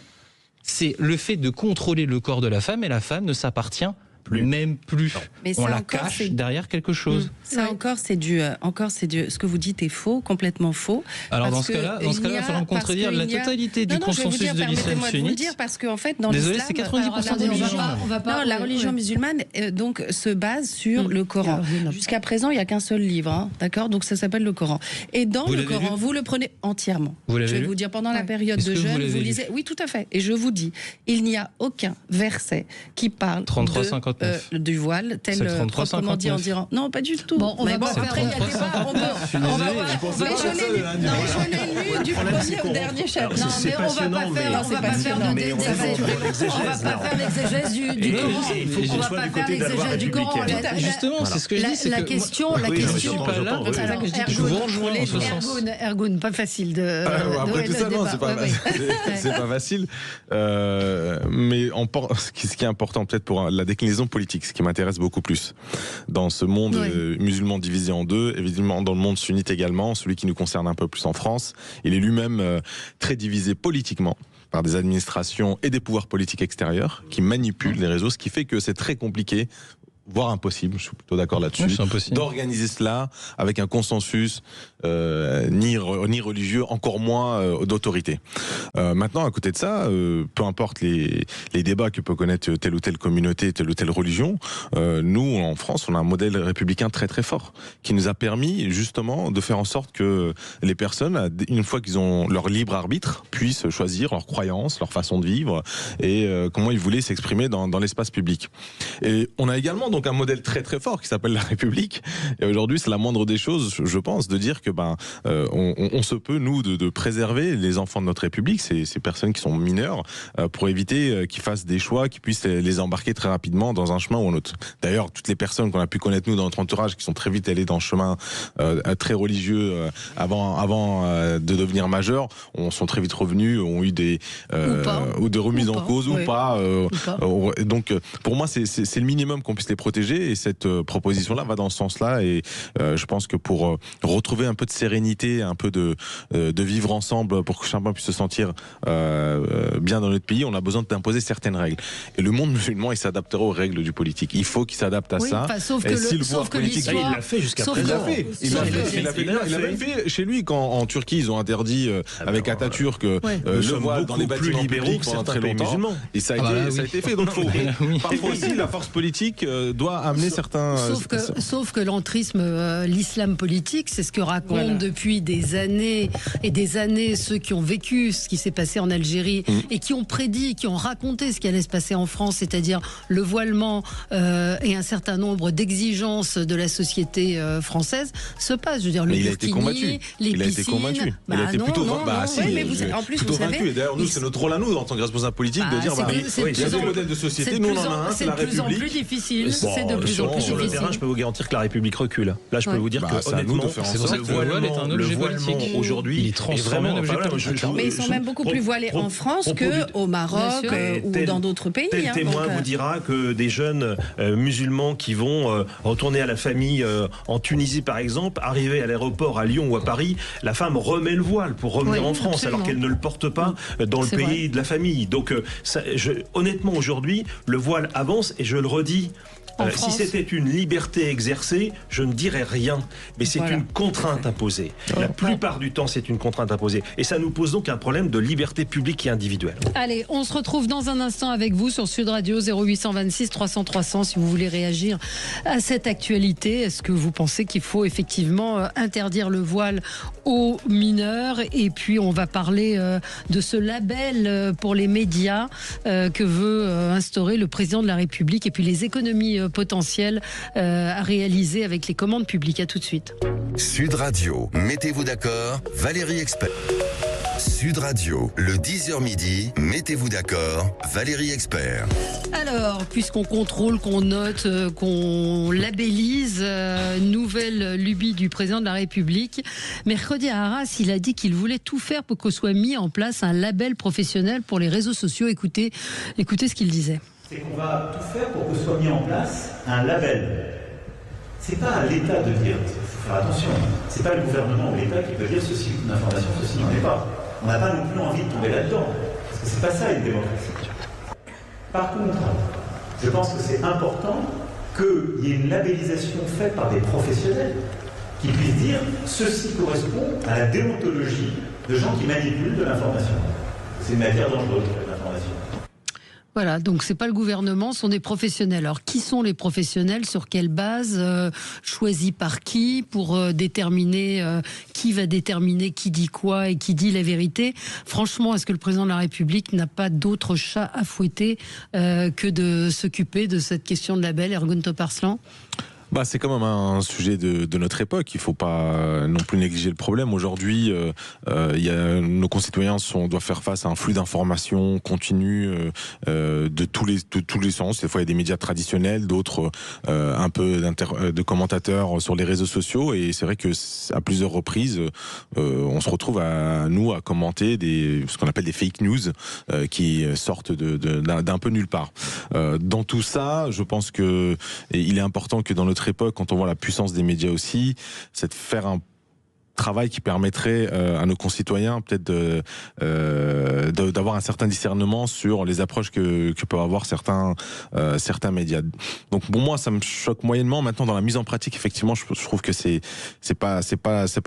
c'est le fait de contrôler le corps de la femme, et la femme ne s'appartient même plus. Mais on la cache derrière quelque chose. Ça encore, c'est du. Ce que vous dites est faux, complètement faux. Alors dans ce cas-là, il va falloir me contredire la totalité du consensus de l'islam sunnite. Parce qu'en fait, dans désolé, c'est 90% des musulmans. La religion musulmane donc se base sur le Coran. Jusqu'à présent, il n'y a qu'un seul livre, d'accord. Donc ça s'appelle le Coran. Et dans le Coran, vous le prenez entièrement. Je vais vous dire, pendant la période de jeûne, vous lisez. Oui, tout à fait. Et je vous dis, il n'y a aucun verset qui parle du voile, tel proprement dit en disant. Non, pas du tout. Bon, on va pas faire. Après, il y a débat. Mais je l'ai lu du premier au dernier chapitre. Non, mais on va pas faire l'exégèse du Coran. On va pas faire l'exégèse du Coran. Justement, c'est ce que je dis. La question. Je vous rejoins en ce sens. Ergun, pas facile de. Après tout ça, non, c'est pas facile. Mais ce qui est important peut-être pour la déclinaison politique, ce qui m'intéresse beaucoup plus dans ce monde musulman divisé en deux, évidemment dans le monde sunnite également, celui qui nous concerne un peu plus en France, il est lui-même très divisé politiquement par des administrations et des pouvoirs politiques extérieurs qui manipulent les réseaux, ce qui fait que c'est très compliqué, voire impossible, je suis plutôt d'accord là-dessus, d'organiser cela avec un consensus ni religieux, encore moins d'autorité. Maintenant, à côté de ça, peu importe les débats que peut connaître telle ou telle communauté, telle ou telle religion, nous, en France, on a un modèle républicain très très fort qui nous a permis justement de faire en sorte que les personnes, une fois qu'ils ont leur libre arbitre, puissent choisir leurs croyances, leur façon de vivre et comment ils voulaient s'exprimer dans l'espace public. Et on a également donc un modèle très très fort qui s'appelle la République. Et aujourd'hui, c'est la moindre des choses, je pense, de dire que on se peut, nous, de préserver les enfants de notre République, ces personnes qui sont mineures, pour éviter qu'ils fassent des choix qui puissent les embarquer très rapidement dans un chemin ou un autre. D'ailleurs, toutes les personnes qu'on a pu connaître, nous, dans notre entourage, qui sont très vite allées dans le chemin très religieux avant de devenir majeurs, sont très vite revenus, ont eu des remises en cause ou pas. Donc, pour moi, c'est le minimum qu'on puisse les protéger protéger, et cette proposition-là va dans ce sens-là, et je pense que pour retrouver un peu de sérénité, un peu de vivre ensemble, pour que chacun puisse se sentir bien dans notre pays, on a besoin d'imposer certaines règles. Et le monde musulman, il s'adaptera aux règles du politique. Il faut qu'il s'adapte à ça. Sauf que, si il l'a fait jusqu'à présent. Il l'a même fait chez lui, quand en Turquie, ils ont interdit avec Atatürk le voile dans les bâtiments publics pendant très longtemps. Et ça a été fait. Donc parfois aussi, la force politique doit amener certains... Sauf que l'entrisme, l'islam politique, c'est ce que racontent depuis des années et des années ceux qui ont vécu ce qui s'est passé en Algérie et qui ont prédit, qui ont raconté ce qui allait se passer en France, c'est-à-dire le voilement et un certain nombre d'exigences de la société française se passe. Je veux dire, le burkini, les piscines... Il a été convaincu. Il a été plutôt vaincu. Et d'ailleurs, nous, c'est notre rôle à nous, en tant que responsables politiques, de dire il y a des modèles de société, nous on en a un, c'est la République. C'est de plus en plus difficile. C'est de plus en plus difficile. Sur le terrain, je peux vous garantir que la République recule. Là, je peux vous dire que honnêtement, le voilement aujourd'hui est vraiment un objet politique. Mais ils sont même beaucoup plus voilés en France qu'au Maroc ou dans d'autres pays. Tel témoin vous dira que des jeunes musulmans qui vont retourner à la famille en Tunisie, par exemple, arriver à l'aéroport à Lyon ou à Paris, la femme remet le voile pour revenir en France, alors qu'elle ne le porte pas dans le pays de la famille. Donc, honnêtement, aujourd'hui, le voile avance, et je le redis. Si c'était une liberté exercée, je ne dirais rien. Mais c'est une contrainte imposée. La plupart du temps, c'est une contrainte imposée. Et ça nous pose donc un problème de liberté publique et individuelle. Allez, on se retrouve dans un instant avec vous sur Sud Radio 0826 300 300 si vous voulez réagir à cette actualité. Est-ce que vous pensez qu'il faut effectivement interdire le voile aux mineurs? Et puis on va parler de ce label pour les médias que veut instaurer le président de la République, et puis les économies potentiel à réaliser avec les commandes publiques. À tout de suite. Sud Radio, mettez-vous d'accord, Valérie Expert. Sud Radio, le 10h midi, mettez-vous d'accord, Valérie Expert. Alors, puisqu'on contrôle, qu'on note, qu'on labellise, nouvelle lubie du président de la République, mercredi à Arras, il a dit qu'il voulait tout faire pour que soit mis en place un label professionnel pour les réseaux sociaux. Écoutez ce qu'il disait. C'est qu'on va tout faire pour que soit mis en place un label. C'est pas à l'État de dire, il faut faire attention, c'est pas le gouvernement ou l'État qui peut dire ceci, une information, ceci n'en est pas. On n'a pas non plus envie de tomber là-dedans, parce que c'est pas ça une démocratie. Par contre, je pense que c'est important qu'il y ait une labellisation faite par des professionnels qui puissent dire ceci correspond à la déontologie de gens qui manipulent de l'information. C'est une matière dangereuse, l'information. Voilà, donc c'est pas le gouvernement, ce sont des professionnels. Alors qui sont les professionnels? Sur quelle base? Choisis par qui pour déterminer qui va déterminer qui dit quoi et qui dit la vérité? Franchement, est-ce que le président de la République n'a pas d'autre chat à fouetter que de s'occuper de cette question de label? Ergun Toparslan? C'est quand même un sujet de notre époque. Il ne faut pas non plus négliger le problème. Aujourd'hui, nos concitoyens doivent faire face à un flux d'informations continu de tous les sens. Des fois, il y a des médias traditionnels, d'autres un peu de commentateurs sur les réseaux sociaux. Et c'est vrai que à plusieurs reprises, on se retrouve à commenter ce qu'on appelle des fake news qui sortent d'un peu nulle part. Dans tout ça, je pense que il est important que dans notre époque, quand on voit la puissance des médias aussi, c'est de faire un travail qui permettrait à nos concitoyens peut-être d'avoir un certain discernement sur les approches que peuvent avoir certains médias. Donc pour moi, ça me choque moyennement. Maintenant, dans la mise en pratique, effectivement, je trouve que c'est pas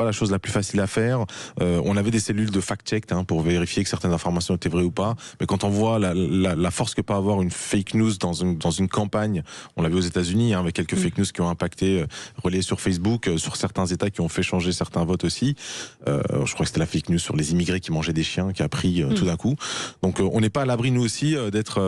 la chose la plus facile à faire. On avait des cellules de fact-check pour vérifier que certaines informations étaient vraies ou pas. Mais quand on voit la force que peut avoir une fake news dans une campagne, on l'a vu aux États-Unis avec quelques fake news qui ont impacté, relayées sur Facebook, sur certains États qui ont fait changer certains votes aussi. Je crois que c'était la fake news sur les immigrés qui mangeaient des chiens qui a pris tout d'un coup. Donc on n'est pas à l'abri nous aussi d'être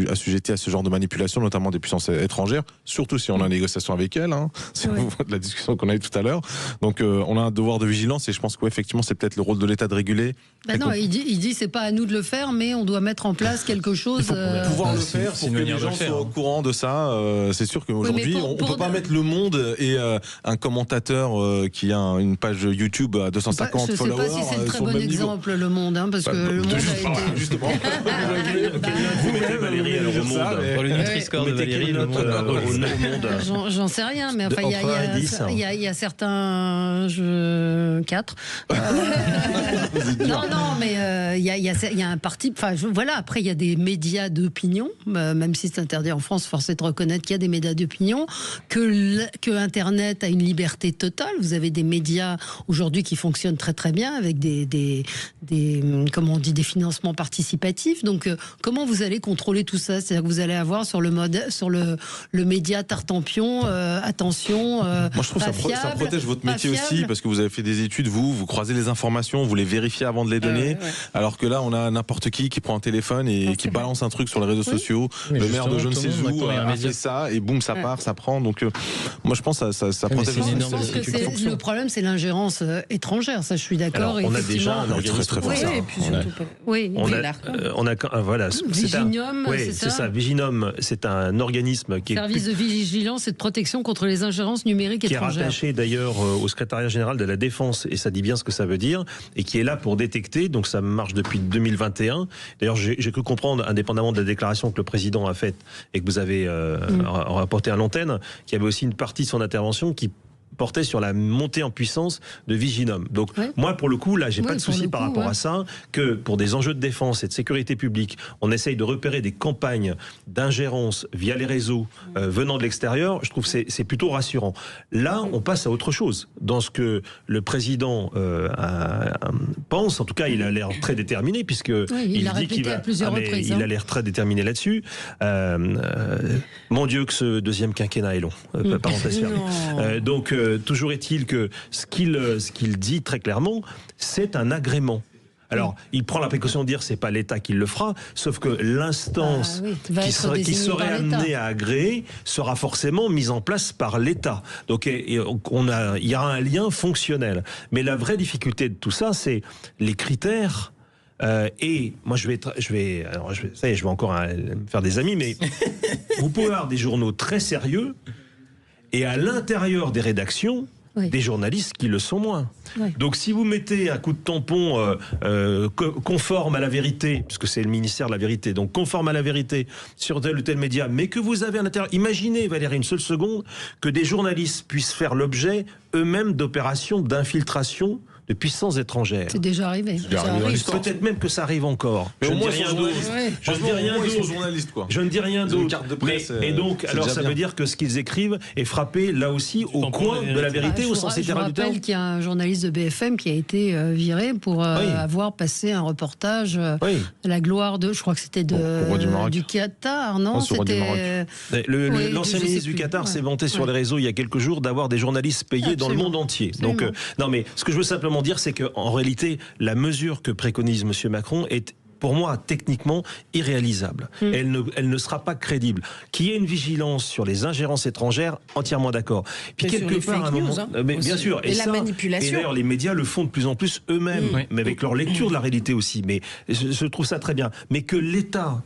assujettés à ce genre de manipulation, notamment des puissances étrangères, surtout si on est en négociation avec elles. C'est la discussion qu'on a eue tout à l'heure. Donc on a un devoir de vigilance et je pense qu'effectivement c'est peut-être le rôle de l'État de réguler. Non, il dit c'est pas à nous de le faire, mais on doit mettre en place quelque chose. Il faut pouvoir le faire pour que les gens soient au courant de ça. C'est sûr qu'aujourd'hui on peut pas mettre Le Monde et un commentateur qui a une page YouTube à 250 followers. Je ne sais pas si c'est le très bon exemple, Le Monde, parce que Le Monde a été... Justement. Vous mettez Valérie alors au Monde. Pour le Nutri-Score de Valérie, Le Monde. J'en sais rien, mais enfin, il y a certains... 4. Non, mais il y a un parti... Enfin, voilà, après, il y a des médias d'opinion, même si c'est interdit en France, force est de reconnaître qu'il y a des médias d'opinion, que Internet a une liberté totale. Vous avez des médias aujourd'hui qui fonctionnent très très bien avec des comment on dit, des financements participatifs. Donc comment vous allez contrôler tout ça? C'est-à-dire que vous allez avoir sur le média Tartampion, attention. Moi je trouve ça protège votre métier aussi, parce que vous avez fait des études, vous croisez les informations, vous les vérifiez avant de les donner, alors que là on a n'importe qui prend un téléphone et qui balance un truc sur les réseaux sociaux. Le maire de je ne sais où a fait ça et boum, ça part, ça prend. Donc moi je pense que ça protège aussi. Le problème, c'est l'ingérence étrangère, ça je suis d'accord. On a déjà un organisme très fort. Viginum, c'est ça. Viginum, c'est un organisme qui est service de vigilance et de protection contre les ingérences numériques étrangères. Qui est rattaché d'ailleurs au secrétariat général de la Défense, et ça dit bien ce que ça veut dire, et qui est là pour détecter. Donc ça marche depuis 2021. D'ailleurs, j'ai cru comprendre, indépendamment de la déclaration que le président a faite et que vous avez rapporté à l'antenne, qu'il y avait aussi une partie de son intervention qui portait sur la montée en puissance de Viginum. Donc moi, pour le coup, là, j'ai pas de souci par rapport à ça, que pour des enjeux de défense et de sécurité publique, on essaye de repérer des campagnes d'ingérence via les réseaux venant de l'extérieur. Je trouve que c'est plutôt rassurant. Là, on passe à autre chose. Dans ce que le président pense, en tout cas, il a l'air très déterminé, puisque il dit qu'il va... Il a l'air très déterminé là-dessus. Mon Dieu, que ce deuxième quinquennat est long. Parenthèse fermée. Donc, toujours est-il que ce qu'il dit très clairement, c'est un agrément. Alors, il prend la précaution de dire c'est pas l'État qui le fera, sauf que l'instance qui serait amenée à agréer sera forcément mise en place par l'État. Donc, il y a un lien fonctionnel. Mais la vraie difficulté de tout ça, c'est les critères. Et moi, je vais encore me faire des amis, mais vous pouvez avoir des journaux très sérieux et à l'intérieur des rédactions, des journalistes qui le sont moins. Donc si vous mettez un coup de tampon conforme à la vérité, puisque c'est le ministère de la vérité, donc conforme à la vérité sur tel ou tel média, mais que vous avez à l'intérieur, imaginez Valérie une seule seconde que des journalistes puissent faire l'objet eux-mêmes d'opérations d'infiltration de puissances étrangères. C'est déjà arrivé. Peut-être même que ça arrive encore. Je ne dis rien d'autre. Je ne dis rien d'autre. Et donc, alors ça veut dire que ce qu'ils écrivent est frappé là aussi au coin de la vérité, au sens littéral du terme. Je rappelle qu'il y a un journaliste de BFM qui a été viré pour avoir passé un reportage à la gloire de, je crois que c'était du Qatar, non? C'était l'ancien ministre du Qatar s'est vanté sur les réseaux il y a quelques jours d'avoir des journalistes payés dans le monde entier. Donc, non, mais ce que je veux simplement dire, c'est qu'en réalité, la mesure que préconise M. Macron est, pour moi, techniquement irréalisable. Elle ne sera pas crédible. Qu'il y ait une vigilance sur les ingérences étrangères, entièrement d'accord. Puis quelque part, à un moment, mais bien sûr, et la manipulation. Et d'ailleurs, les médias le font de plus en plus eux-mêmes, mais avec leur lecture de la réalité aussi. Mais je trouve ça très bien. Mais que l'État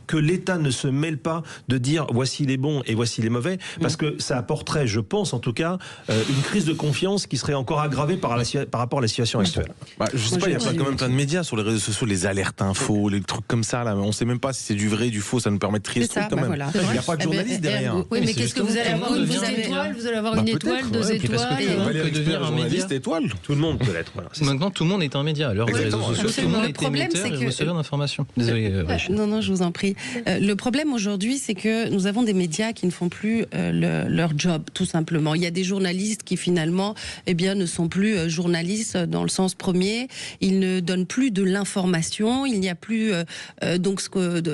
ne se mêle pas de dire voici les bons et voici les mauvais, parce que ça apporterait, je pense en tout cas, une crise de confiance qui serait encore aggravée par rapport à la situation actuelle. Je sais pas, il y a quand même plein de médias sur les réseaux sociaux, les alertes infos, les trucs comme ça, là. On sait même pas si c'est du vrai, du faux, ça nous permet de trier ce truc quand même. Voilà. Il n'y a pas de journaliste derrière. Oui, mais qu'est-ce que vous allez avoir? Vous allez avoir une étoile, 2 étoiles. Valérie devenir un journaliste étoile. Tout le monde peut l'être. Maintenant, tout le monde est un média. Alors, les réseaux sociaux, tout le monde est émetteur et receveur d'informations. Désolé, non, je vous en prie. Le problème aujourd'hui, c'est que nous avons des médias qui ne font plus leur job, tout simplement. Il y a des journalistes qui, finalement, ne sont plus journalistes dans le sens premier. Ils ne donnent plus de l'information. Il n'y a plus donc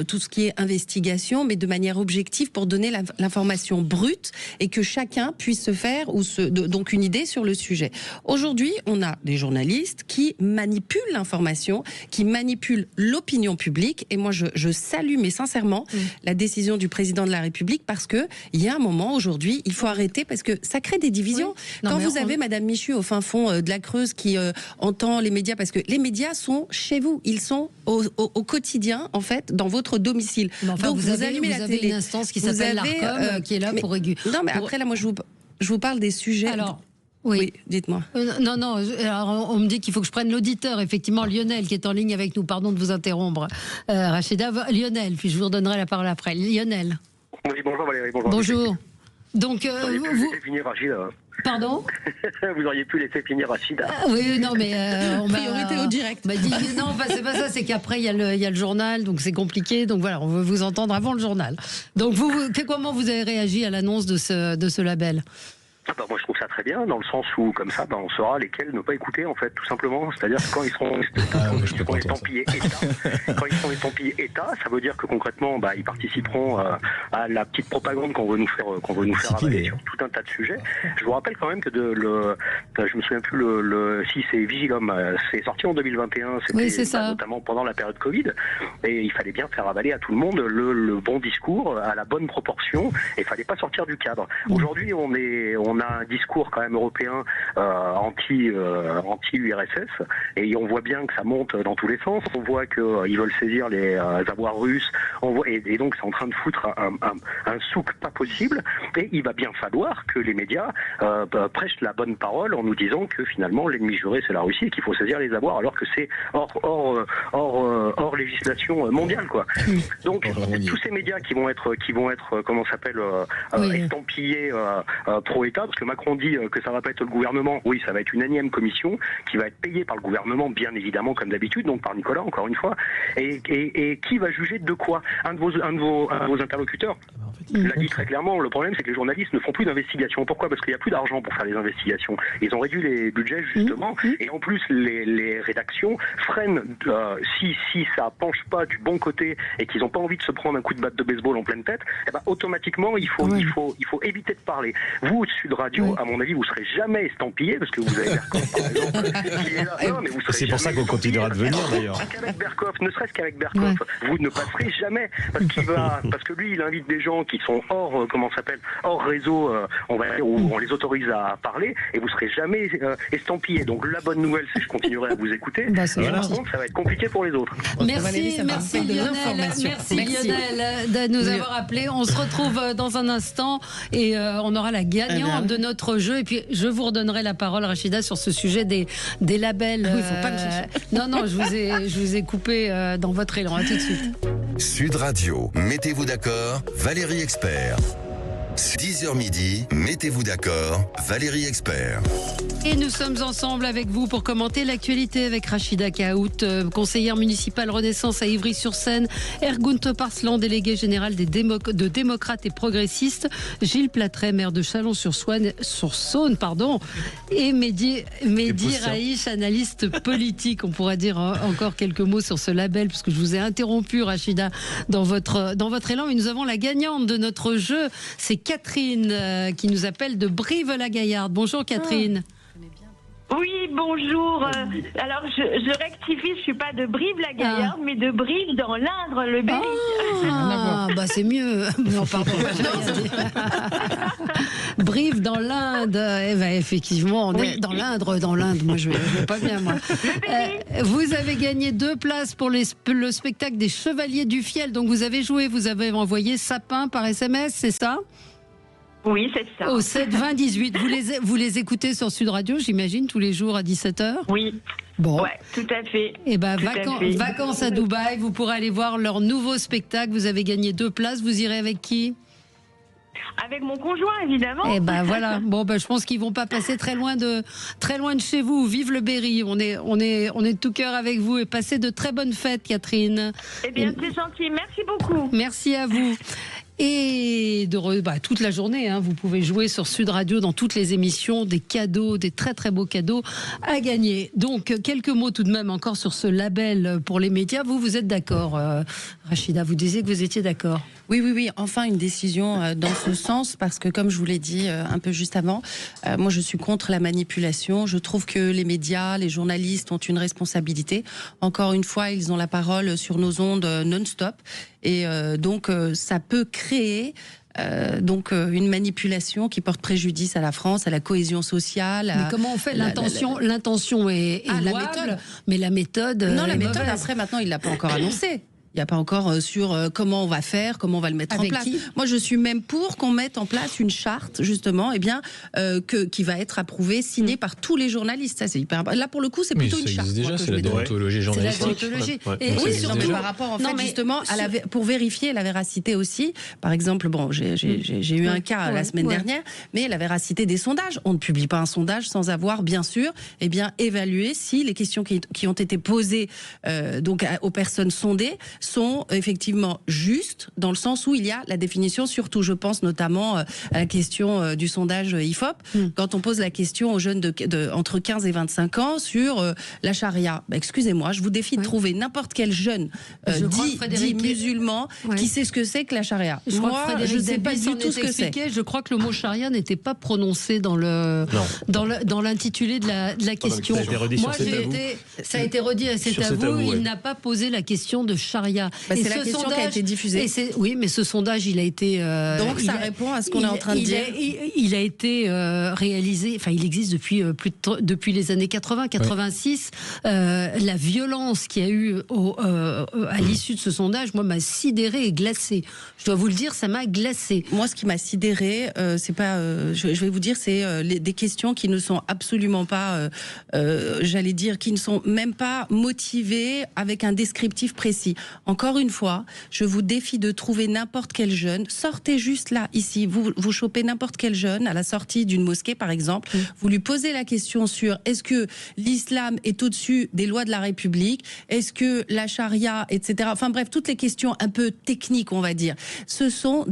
tout ce qui est investigation, mais de manière objective pour donner l'information brute et que chacun puisse se faire donc une idée sur le sujet. Aujourd'hui, on a des journalistes qui manipulent l'information, qui manipulent l'opinion publique, et moi je salue mais sincèrement la décision du président de la République, parce que il y a un moment aujourd'hui, il faut arrêter, parce que ça crée des divisions. Quand vous avez Madame Michu au fin fond de la Creuse qui entend les médias, parce que les médias sont chez vous, ils sont au quotidien, en fait, dans votre domicile. Donc vous allumez la télé. Une instance qui s'appelle l'ARCOM qui est là pour réguler. Non, mais après là, moi je vous parle des sujets. Alors, Oui, dites-moi. Non, alors, on me dit qu'il faut que je prenne l'auditeur, effectivement, Lionel, qui est en ligne avec nous. Pardon de vous interrompre, Rachida. Lionel, puis je vous redonnerai la parole après. Lionel. Oui, bonjour Valérie, bonjour. Bonjour. Donc, vous auriez pu laisser finir Rachida. Pardon. Vous auriez pu laisser finir Rachida. Oui, non, mais priorité au direct. M'a dit non, c'est pas ça, c'est qu'après il y a le journal, donc c'est compliqué. Donc voilà, on veut vous entendre avant le journal. Donc comment vous avez réagi à l'annonce de ce label? Moi je trouve ça très bien, dans le sens où comme ça on saura lesquels ne pas écouter en fait, tout simplement. C'est-à-dire que quand ils seront estampillés État, ça veut dire que concrètement ils participeront à la petite propagande qu'on veut nous faire avaler sur tout un tas de sujets. Je vous rappelle quand même que je me souviens plus si c'est Vigilum, c'est sorti en 2021, c'était notamment pendant la période Covid, et il fallait bien faire avaler à tout le monde le bon discours à la bonne proportion, et il fallait pas sortir du cadre. Aujourd'hui on a un discours quand même européen anti-URSS, et on voit bien que ça monte dans tous les sens. On voit qu'ils veulent saisir les avoirs russes, et donc c'est en train de foutre un souk pas possible, et il va bien falloir que les médias prêchent la bonne parole en nous disant que finalement l'ennemi juré c'est la Russie et qu'il faut saisir les avoirs, alors que c'est hors législation mondiale, quoi. Donc tous ces médias qui vont être estampillés pro-État, parce que Macron dit que ça va pas être le gouvernement. Oui, ça va être une énième commission qui va être payée par le gouvernement, bien évidemment, comme d'habitude, donc par Nicolas, encore une fois. Et qui va juger de quoi? Un de vos interlocuteurs l'a dit très clairement. Le problème, c'est que les journalistes ne font plus d'investigation. Pourquoi? Parce qu'il n'y a plus d'argent pour faire les investigations. Ils ont réduit les budgets, justement, et en plus, les rédactions freinent. Si ça penche pas du bon côté et qu'ils n'ont pas envie de se prendre un coup de batte de baseball en pleine tête, automatiquement, il faut éviter de parler. Vous, Sud Radio, à mon avis, vous serez jamais estampillé, parce que vous avez Berkoff, par exemple, qui est là. Non, mais vous serez c'est pour ça qu'on continuera de venir, d'ailleurs. Ne serait-ce qu'avec Berkoff, vous ne passerez jamais, parce que lui, il invite des gens qui sont hors réseau, on va dire, où on les autorise à parler, et vous serez jamais estampillé. Donc la bonne nouvelle, c'est que je continuerai à vous écouter. Par contre, ça va être compliqué pour les autres. Merci Lionel de nous avoir appelés. On se retrouve dans un instant, et on aura la gagnante de notre jeu, et puis je vous redonnerai la parole, Rachida, sur ce sujet des labels. Il faut pas que non, je vous ai coupé dans votre élan. À tout de suite. Sud Radio, mettez-vous d'accord, Valérie Expert. 10h midi, mettez-vous d'accord, Valérie Expert. Et nous sommes ensemble avec vous pour commenter l'actualité avec Rachida Kaout, conseillère municipale Renaissance à Ivry-sur-Seine, Ergun Toparslan, délégué général de démocrates et progressistes, Gilles Platret, maire de Chalon-sur-Saône, et Mehdi Raïch, analyste politique. On pourra dire encore quelques mots sur ce label, parce que je vous ai interrompu, Rachida, dans votre élan. Mais nous avons la gagnante de notre jeu, c'est Catherine, qui nous appelle de Brive-la-Gaillarde. Bonjour Catherine. Oui, bonjour. Alors, je rectifie, je suis pas de Brive-la-Gaillarde, mais de Brive dans l'Indre, le Berry. C'est mieux. Non, pardon. Brive dans l'Inde. Effectivement, on est dans l'Indre. Moi, je vais pas bien, moi. Vous avez gagné 2 places pour le spectacle des Chevaliers du Fiel. Donc, vous avez envoyé sapin par SMS, c'est ça? Oui, c'est ça. Au 7 20 18. Vous les écoutez sur Sud Radio, j'imagine, tous les jours à 17h? Oui. Bon. Ouais, tout à fait. Et vacances à Dubaï, vous pourrez aller voir leur nouveau spectacle. Vous avez gagné 2 places. Vous irez avec qui? Avec mon conjoint, évidemment. Et voilà. Bon, je pense qu'ils vont pas passer très loin de chez vous. Vive le Berry. On est de tout cœur avec vous, et passez de très bonnes fêtes, Catherine. Eh bien, c'est gentil. Merci beaucoup. Merci à vous. Et toute la journée, vous pouvez jouer sur Sud Radio dans toutes les émissions, des cadeaux, des très très beaux cadeaux à gagner. Donc quelques mots tout de même encore sur ce label pour les médias. Vous êtes d'accord, Rachida? Vous disiez que vous étiez d'accord. Oui, enfin une décision dans ce sens, parce que comme je vous l'ai dit un peu juste avant, moi je suis contre la manipulation. Je trouve que les médias, les journalistes ont une responsabilité. Encore une fois, ils ont la parole sur nos ondes non-stop, et donc ça peut créer une manipulation qui porte préjudice à la France, à la cohésion sociale. Mais comment on fait? L'intention est louable, mais la méthode. Non, la méthode. Mauvaise. Après, maintenant, il l'a pas encore annoncé. Il n'y a pas encore sur comment on va faire, comment on va le mettre en place. Moi, je suis même pour qu'on mette en place une charte, justement, qui va être approuvée, signée par tous les journalistes. Ça, c'est hyper. Là, pour le coup, c'est plutôt une charte. Ça existe déjà, c'est la déontologie journalistique. C'est la déontologie. Et oui, surtout par rapport, justement, pour vérifier la véracité aussi. Par exemple, j'ai eu un cas la semaine dernière, mais la véracité des sondages. On ne publie pas un sondage sans avoir, bien sûr, évalué si les questions qui ont été posées aux personnes sondées sont effectivement justes, dans le sens où il y a la définition, surtout, je pense notamment à la question du sondage IFOP, quand on pose la question aux jeunes entre 15 et 25 ans sur la charia. Excusez-moi, je vous défie de trouver n'importe quel jeune dit musulman qui sait ce que c'est que la charia. Moi, je ne sais pas du tout ce que c'est. Je crois que le mot charia n'était pas prononcé dans l'intitulé de la question. Ça a été redit à C'est à vous. Il n'a pas posé la question de charia. C'est la question qui a été diffusée. Oui, mais ce sondage, il a été... Donc ça répond à ce qu'on est en train de dire. Il a été réalisé, il existe depuis les années 80, 86. La violence qu'il y a eu à l'issue de ce sondage, moi, m'a sidéré et glacé. Je dois vous le dire, ça m'a glacé. Moi, ce qui m'a sidéré, c'est pas... je vais vous dire, c'est des questions qui ne sont absolument pas, j'allais dire, qui ne sont même pas motivées avec un descriptif précis. Encore une fois, je vous défie de trouver n'importe quel jeune. Sortez juste là, ici. Vous chopez n'importe quel jeune à la sortie d'une mosquée, par exemple. Vous lui posez la question sur est-ce que l'islam est au-dessus des lois de la République? Est-ce que la charia, etc. Enfin bref, toutes les questions un peu techniques, on va dire. Ce sont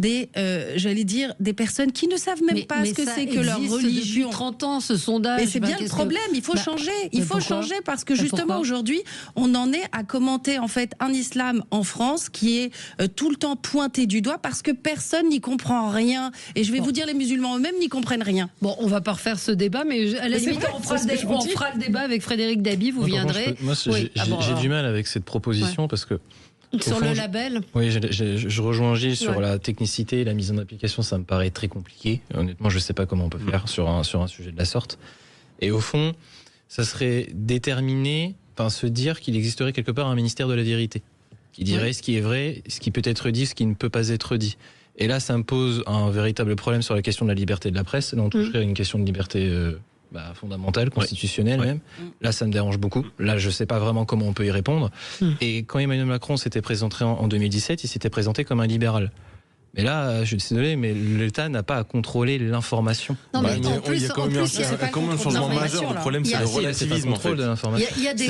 j'allais dire, des personnes qui ne savent même pas ce que c'est que leur religion. Depuis 30 ans, ce sondage. Mais c'est bien le problème. Il faut changer. Il faut changer parce que justement aujourd'hui, on en est à commenter en fait un islam en France qui est tout le temps pointé du doigt parce que personne n'y comprend rien. Et je vais vous dire, les musulmans eux-mêmes n'y comprennent rien. Bon, on va pas refaire ce débat, mais à la limite, on fera le débat avec Frédéric Dabi. Vous viendrez. Moi, j'ai du mal avec cette proposition parce que. Sur le label. Oui, je rejoins Gilles sur la technicité, la mise en application, ça me paraît très compliqué. Honnêtement, je ne sais pas comment on peut faire sur un sujet de la sorte. Et au fond, ça serait se dire qu'il existerait quelque part un ministère de la vérité, qui dirait ce qui est vrai, ce qui peut être dit, ce qui ne peut pas être dit. Et là, ça me pose un véritable problème sur la question de la liberté de la presse. Là, on toucherait à une question de liberté fondamentale, constitutionnelle même. Là, ça me dérange beaucoup. Là, je ne sais pas vraiment comment on peut y répondre. Et quand Emmanuel Macron s'était présenté en 2017, il s'était présenté comme un libéral. Mais là, je suis désolé, mais l'État n'a pas à contrôler l'information. Non, mais il y a quand même un changement majeur. Le problème, c'est le relativisme.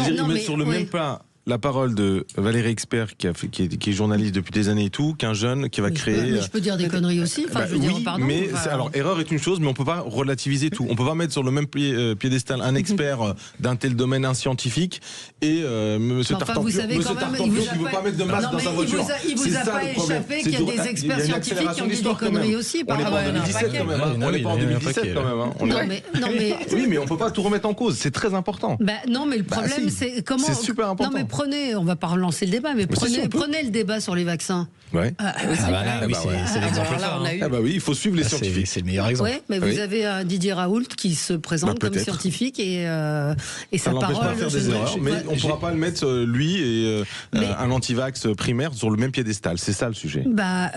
Il met sur le même plan la parole de Valérie Expert, qui est journaliste depuis des années et tout, qu'un jeune qui va créer... Mais je peux dire des conneries aussi. Alors, erreur est une chose, mais on peut pas relativiser tout. On peut pas mettre sur le même piédestal un expert d'un tel domaine, un scientifique, et Monsieur Tartampion qui ne veut pas mettre de masque dans sa voiture. Il vous a pas échappé qu'il y a des experts scientifiques qui ont dit des conneries aussi. On n'est pas en 2017 quand même. On n'est pas en 2017 quand même. Oui, mais on peut pas tout remettre en cause. C'est très important. Non, mais le problème, c'est comment... C'est super important. On va pas relancer le débat, mais prenez le débat sur les vaccins. Ouais. C'est l'exemple phare. Oui, il faut suivre les scientifiques. C'est le meilleur exemple. Ouais, mais vous avez Didier Raoult qui se présente comme scientifique et sa parole. Pas faire des erreurs, mais on ne pourra pas le mettre lui et un antivax primaire sur le même piédestal. C'est ça le sujet.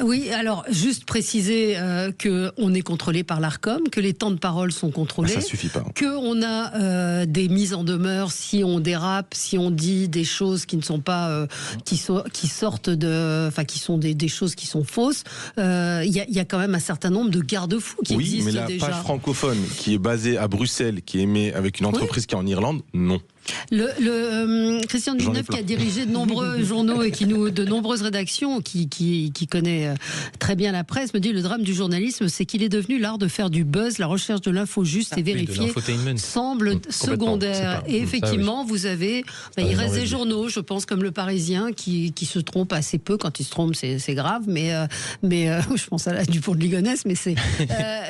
Oui, alors juste préciser qu'on est contrôlé par l'Arcom, que les temps de parole sont contrôlés. Ça suffit pas. Qu'on a des mises en demeure si on dérape, si on dit des choses qui ne sont pas, qui sortent de, qui sont des choses qui sont fausses. Il y a quand même un certain nombre de garde-fous qui existent déjà. Oui, mais la page francophone qui est basée à Bruxelles, qui émet avec une entreprise qui est en Irlande, non. Christian Villeneuve, qui a dirigé de nombreux journaux et de nombreuses rédactions, qui connaît très bien la presse, me dit: le drame du journalisme, c'est qu'il est devenu l'art de faire du buzz, la recherche de l'info juste et vérifiée semble secondaire. Et effectivement, vous avez, il reste des journaux, je pense, comme Le Parisien, qui se trompent assez peu. Quand ils se trompent, c'est grave, mais je pense à la Dupont de Ligonnès,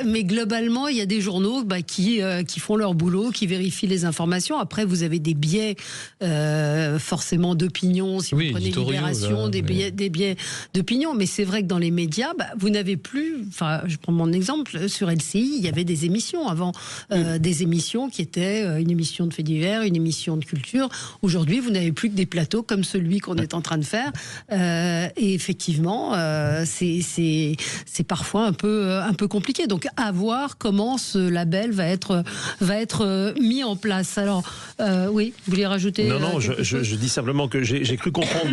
mais globalement, il y a des journaux qui font leur boulot, qui vérifient les informations. Après, vous avez biais forcément d'opinion, si vous prenez Libération, des biais d'opinion. Mais c'est vrai que dans les médias, vous n'avez plus, enfin, je prends mon exemple, sur LCI, il y avait des émissions avant, des émissions qui étaient une émission de faits divers, une émission de culture. Aujourd'hui, vous n'avez plus que des plateaux comme celui qu'on est en train de faire. Et effectivement, c'est parfois un peu compliqué. Donc, à voir comment ce label va être mis en place. Alors, oui, vous voulez rajouter Non, je dis simplement que j'ai cru comprendre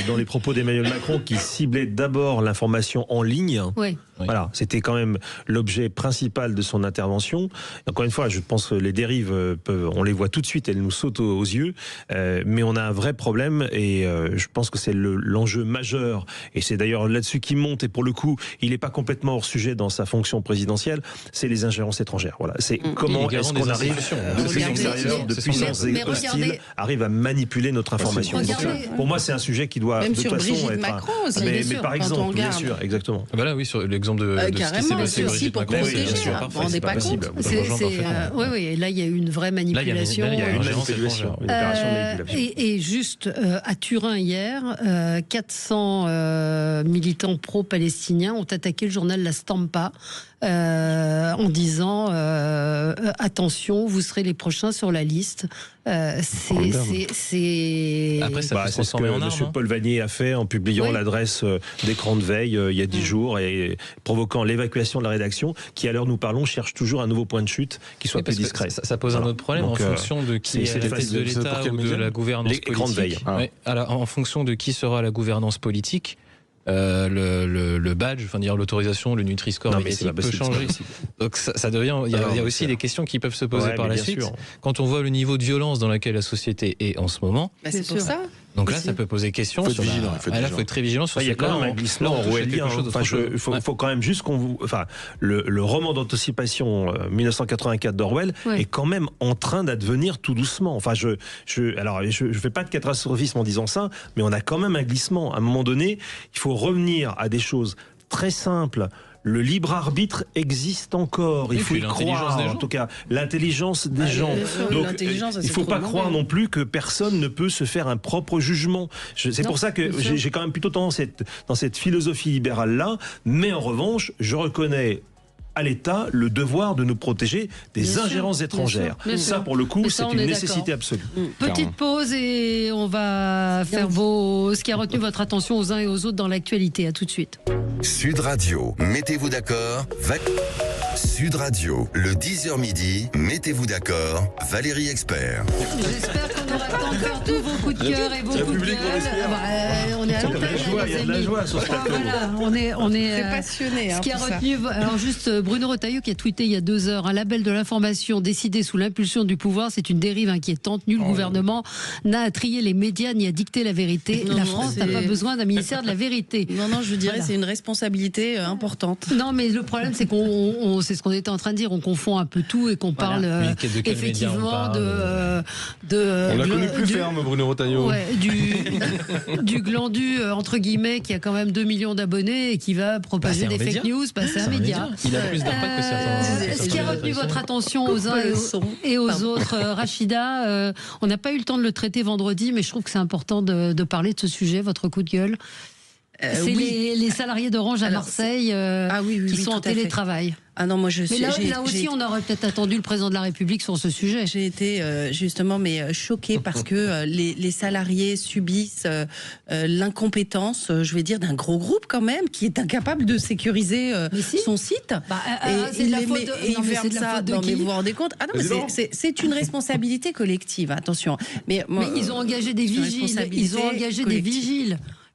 dans les propos d'Emmanuel Macron qu'il ciblait d'abord l'information en ligne. Oui. Voilà, c'était quand même l'objet principal de son intervention. Encore une fois, je pense que les dérives on les voit tout de suite, elles nous sautent aux yeux, mais on a un vrai problème et je pense que c'est l'enjeu majeur, et c'est d'ailleurs là-dessus qu'il monte, et pour le coup, il n'est pas complètement hors sujet dans sa fonction présidentielle, c'est les ingérences étrangères. Voilà, c'est comment est-ce qu'on arrive depuis l'extérieur, de puissances hostiles, arrive à manipuler notre information. Pour moi, c'est un sujet qui doit même de toute façon être... Macron aussi, mais par exemple, bien sûr, exactement. Là, oui, sur l'exemple de carrément, c'est aussi pour protéger. Vous vous rendez pas compte. Oui, et là, il y a eu une vraie manipulation. Il y a une manipulation. Et juste à Turin hier, 400 militants pro-palestiniens ont attaqué le journal La Stampa en disant attention, vous serez les prochains sur la liste. Après, c'est ce que M. Paul Vanier a fait en publiant l'adresse d'écran de veille il y a 10 jours et provoquant l'évacuation de la rédaction qui, à l'heure où nous parlons, cherche toujours un nouveau point de chute qui soit plus discret. Ça pose un autre problème. Donc, en fonction de qui est à la tête de l'État ou de la gouvernance politique. En fonction de qui sera la gouvernance politique, le badge, enfin dire l'autorisation, le Nutri-Score peut changer. Donc ça devient. Il y a aussi des questions qui peuvent se poser par la suite. Sûr. Quand on voit le niveau de violence dans lequel la société est en ce moment. C'est pour ça. Donc là, ça peut poser question. Il faut être très vigilant sur ce Il y a quand même un glissement orwellien. Il faut quand même juste le roman d'anticipation 1984 d'Orwell est quand même en train d'advenir tout doucement. Enfin, je fais pas de catastrophisme en disant ça, mais on a quand même un glissement. À un moment donné, il faut revenir à des choses très simples. Le libre arbitre existe encore. Il faut y croire. En tout cas, l'intelligence des gens. Donc, il ne faut pas croire non plus que personne ne peut se faire un propre jugement. C'est pour ça que j'ai quand même plutôt tendance dans cette philosophie libérale-là. Mais en revanche, je reconnais à l'État le devoir de nous protéger des ingérences étrangères. Ça, pour le coup, c'est une nécessité absolue. Petite pause et on va faire ce qui a retenu votre attention aux uns et aux autres dans l'actualité. À tout de suite. Sud Radio, mettez-vous d'accord. Sud Radio, le 10h midi, mettez-vous d'accord. Valérie Expert. J'espère qu'on aura le temps de faire tous vos coups de cœur et vos coups de gueule. On est à l'antenne, il y a de la joie sur ce plateau. On est très passionné. Ce qui a retenu, alors juste Bruno Retailleau qui a tweeté il y a 2 heures, un label de l'information décidé sous l'impulsion du pouvoir, c'est une dérive inquiétante. Nul gouvernement n'a à trier les médias ni à dicter la vérité. La France n'a pas besoin d'un ministère de la vérité. Non, je dirais c'est une responsabilité importante. Non, mais le problème c'est c'est ce qu'on était en train de dire, on confond un peu tout et qu'on parle effectivement de on l'a connu plus ferme, Bruno Retailleau. Du glandu entre guillemets qui a quand même 2 millions d'abonnés et qui va propager des fake news. C'est un média. Il a plus d'impact que certains. Ce qui a retenu votre attention aux uns et aux autres, Rachida, on n'a pas eu le temps de le traiter vendredi, mais je trouve que c'est important de parler de ce sujet, votre coup de gueule. C'est les salariés d'Orange à Marseille qui sont en télétravail. Ah non, moi je suis. Mais là aussi, on aurait peut-être attendu le président de la République sur ce sujet. J'ai été justement choquée parce que les salariés subissent l'incompétence, je vais dire, d'un gros groupe quand même qui est incapable de sécuriser son site. C'est de la faute de qui ? Mais vous vous rendez compte ? Ah non, mais c'est une responsabilité collective. Attention. Mais ils ont engagé des vigiles.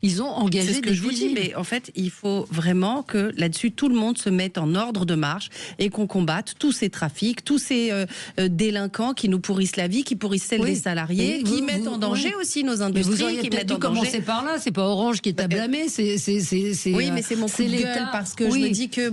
Ils ont engagé c'est ce que je vous dis, mais en fait, il faut vraiment que là-dessus, tout le monde se mette en ordre de marche et qu'on combatte tous ces trafics, tous ces délinquants qui nous pourrissent la vie, qui pourrissent celle des salariés, qui mettent en danger aussi nos industries. Mais vous auriez peut-être dû commencer par là, c'est pas Orange qui est à blâmer, oui, mais c'est mon coup de gueule parce que je me dis que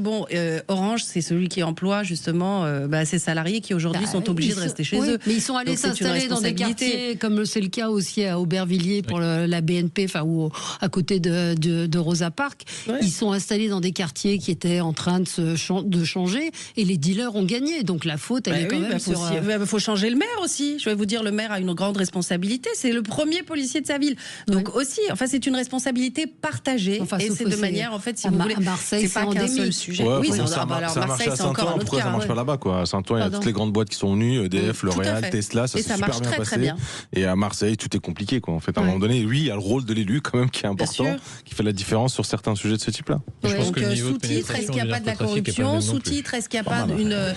Orange, c'est celui qui emploie justement ces salariés qui aujourd'hui sont obligés de rester chez eux. Mais ils sont allés s'installer dans des quartiers, comme c'est le cas aussi à Aubervilliers pour la BNP, ou à côté de Rosa Parks. Ouais. Ils sont installés dans des quartiers qui étaient en train de changer et les dealers ont gagné. Donc la faute, elle est quand même sur... Il faut changer le maire aussi. Je vais vous dire, le maire a une grande responsabilité. C'est le premier policier de sa ville. Donc aussi, c'est une responsabilité partagée. Et c'est de manière, si vous voulez, Marseille, c'est pas qu'un seul sujet. Ouais, ça marche à Saint-Ouen, pourquoi ça marche pas là-bas, quoi. À Saint-Ouen, il y a toutes les grandes boîtes qui sont venues, EDF, L'Oréal, Tesla, ça s'est super bien passé. Et à Marseille, tout est compliqué, quoi. En fait, à un moment donné, lui, il y a le rôle de l'élu, quand même, qui est important, qui fait la différence sur certains sujets de ce type-là. Donc, sous-titre, est-ce qu'il n'y a pas de la corruption? Sous-titre, est-ce qu'il n'y a pas une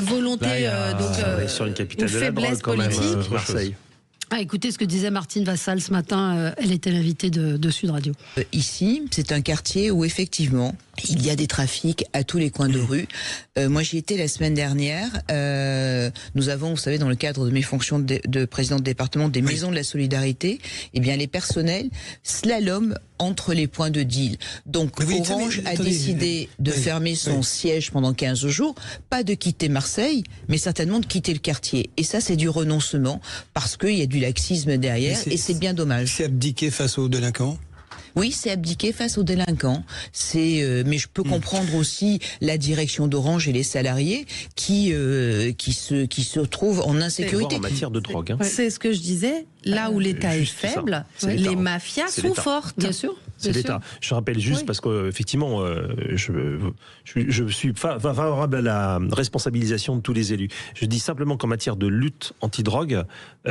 volonté, sur une capitale de la faiblesse politique, Marseille. Écoutez ce que disait Martine Vassal ce matin, elle était l'invitée de Sud Radio. Ici, c'est un quartier où effectivement, il y a des trafics à tous les coins de rue. Moi, j'y étais la semaine dernière. Nous avons, vous savez, dans le cadre de mes fonctions de président de département des maisons de la solidarité, eh bien, les personnels slalom entre les points de deal. Donc, Orange a décidé de fermer son siège pendant 15 jours, pas de quitter Marseille, mais certainement de quitter le quartier. Et ça, c'est du renoncement, parce qu'il y a du laxisme derrière, et c'est bien dommage. C'est abdiquer face aux délinquants ? Oui, c'est abdiquer face aux délinquants. Mais je peux comprendre aussi la direction d'Orange et les salariés qui se retrouvent en insécurité. En matière de drogue. C'est ce que je disais. Là où l'État est faible, les mafias sont fortes. Bien sûr. C'est l'État. Je rappelle juste parce qu'effectivement, je suis favorable à la responsabilisation de tous les élus. Je dis simplement qu'en matière de lutte anti-drogue,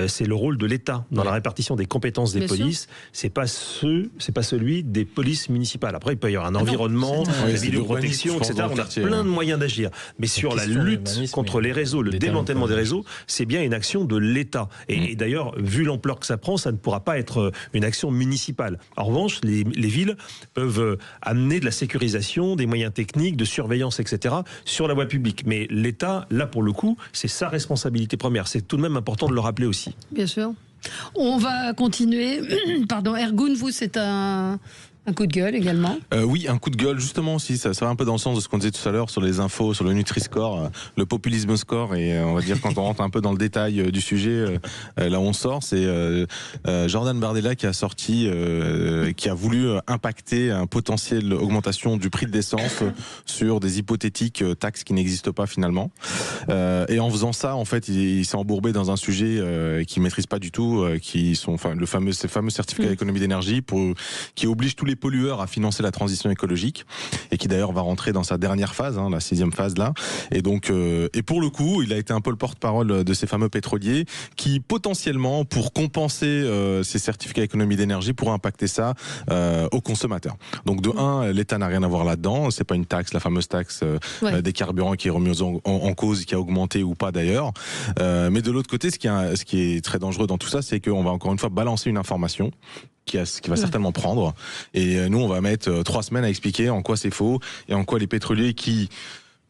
c'est le rôle de l'État dans la répartition des compétences des polices. C'est pas celui des polices municipales. Après, il peut y avoir un environnement, la vidéoprotection, etc. On a plein de moyens d'agir. Mais sur la lutte contre les réseaux, le démantèlement des réseaux, c'est bien une action de l'État. Et d'ailleurs, vu l'ampleur que ça prend, ça ne pourra pas être une action municipale. En revanche, les villes peuvent amener de la sécurisation, des moyens techniques, de surveillance, etc. sur la voie publique. Mais l'État, là pour le coup, c'est sa responsabilité première. C'est tout de même important de le rappeler aussi. Bien sûr. On va continuer. Pardon, Ergun, vous, c'est un coup de gueule également. Oui, un coup de gueule justement aussi, ça va un peu dans le sens de ce qu'on disait tout à l'heure sur les infos, sur le Nutri-Score, le populisme score, et on va dire quand on rentre un peu dans le détail du sujet, là on sort, c'est Jordan Bardella qui a sorti, qui a voulu impacter un potentiel augmentation du prix de l'essence sur des hypothétiques taxes qui n'existent pas finalement. Et en faisant ça, en fait, il s'est embourbé dans un sujet qu'il maîtrise pas du tout, qui sont ces fameux certificats d'économie d'énergie qui obligent tous les pollueurs à financer la transition écologique, et qui d'ailleurs va rentrer dans sa dernière phase, la 6e phase là. Et donc, et pour le coup, il a été un peu le porte-parole de ces fameux pétroliers qui potentiellement, pour compenser ces certificats d'économie d'énergie, pourraient impacter ça aux consommateurs. Donc de un, l'État n'a rien à voir là-dedans. C'est pas une taxe, la fameuse taxe des carburants qui est remise en cause, qui a augmenté ou pas d'ailleurs. Mais de l'autre côté, ce qui est très dangereux dans tout ça, c'est qu'on va encore une fois balancer une information qui va certainement prendre, et nous on va mettre 3 semaines à expliquer en quoi c'est faux et en quoi les pétroliers qui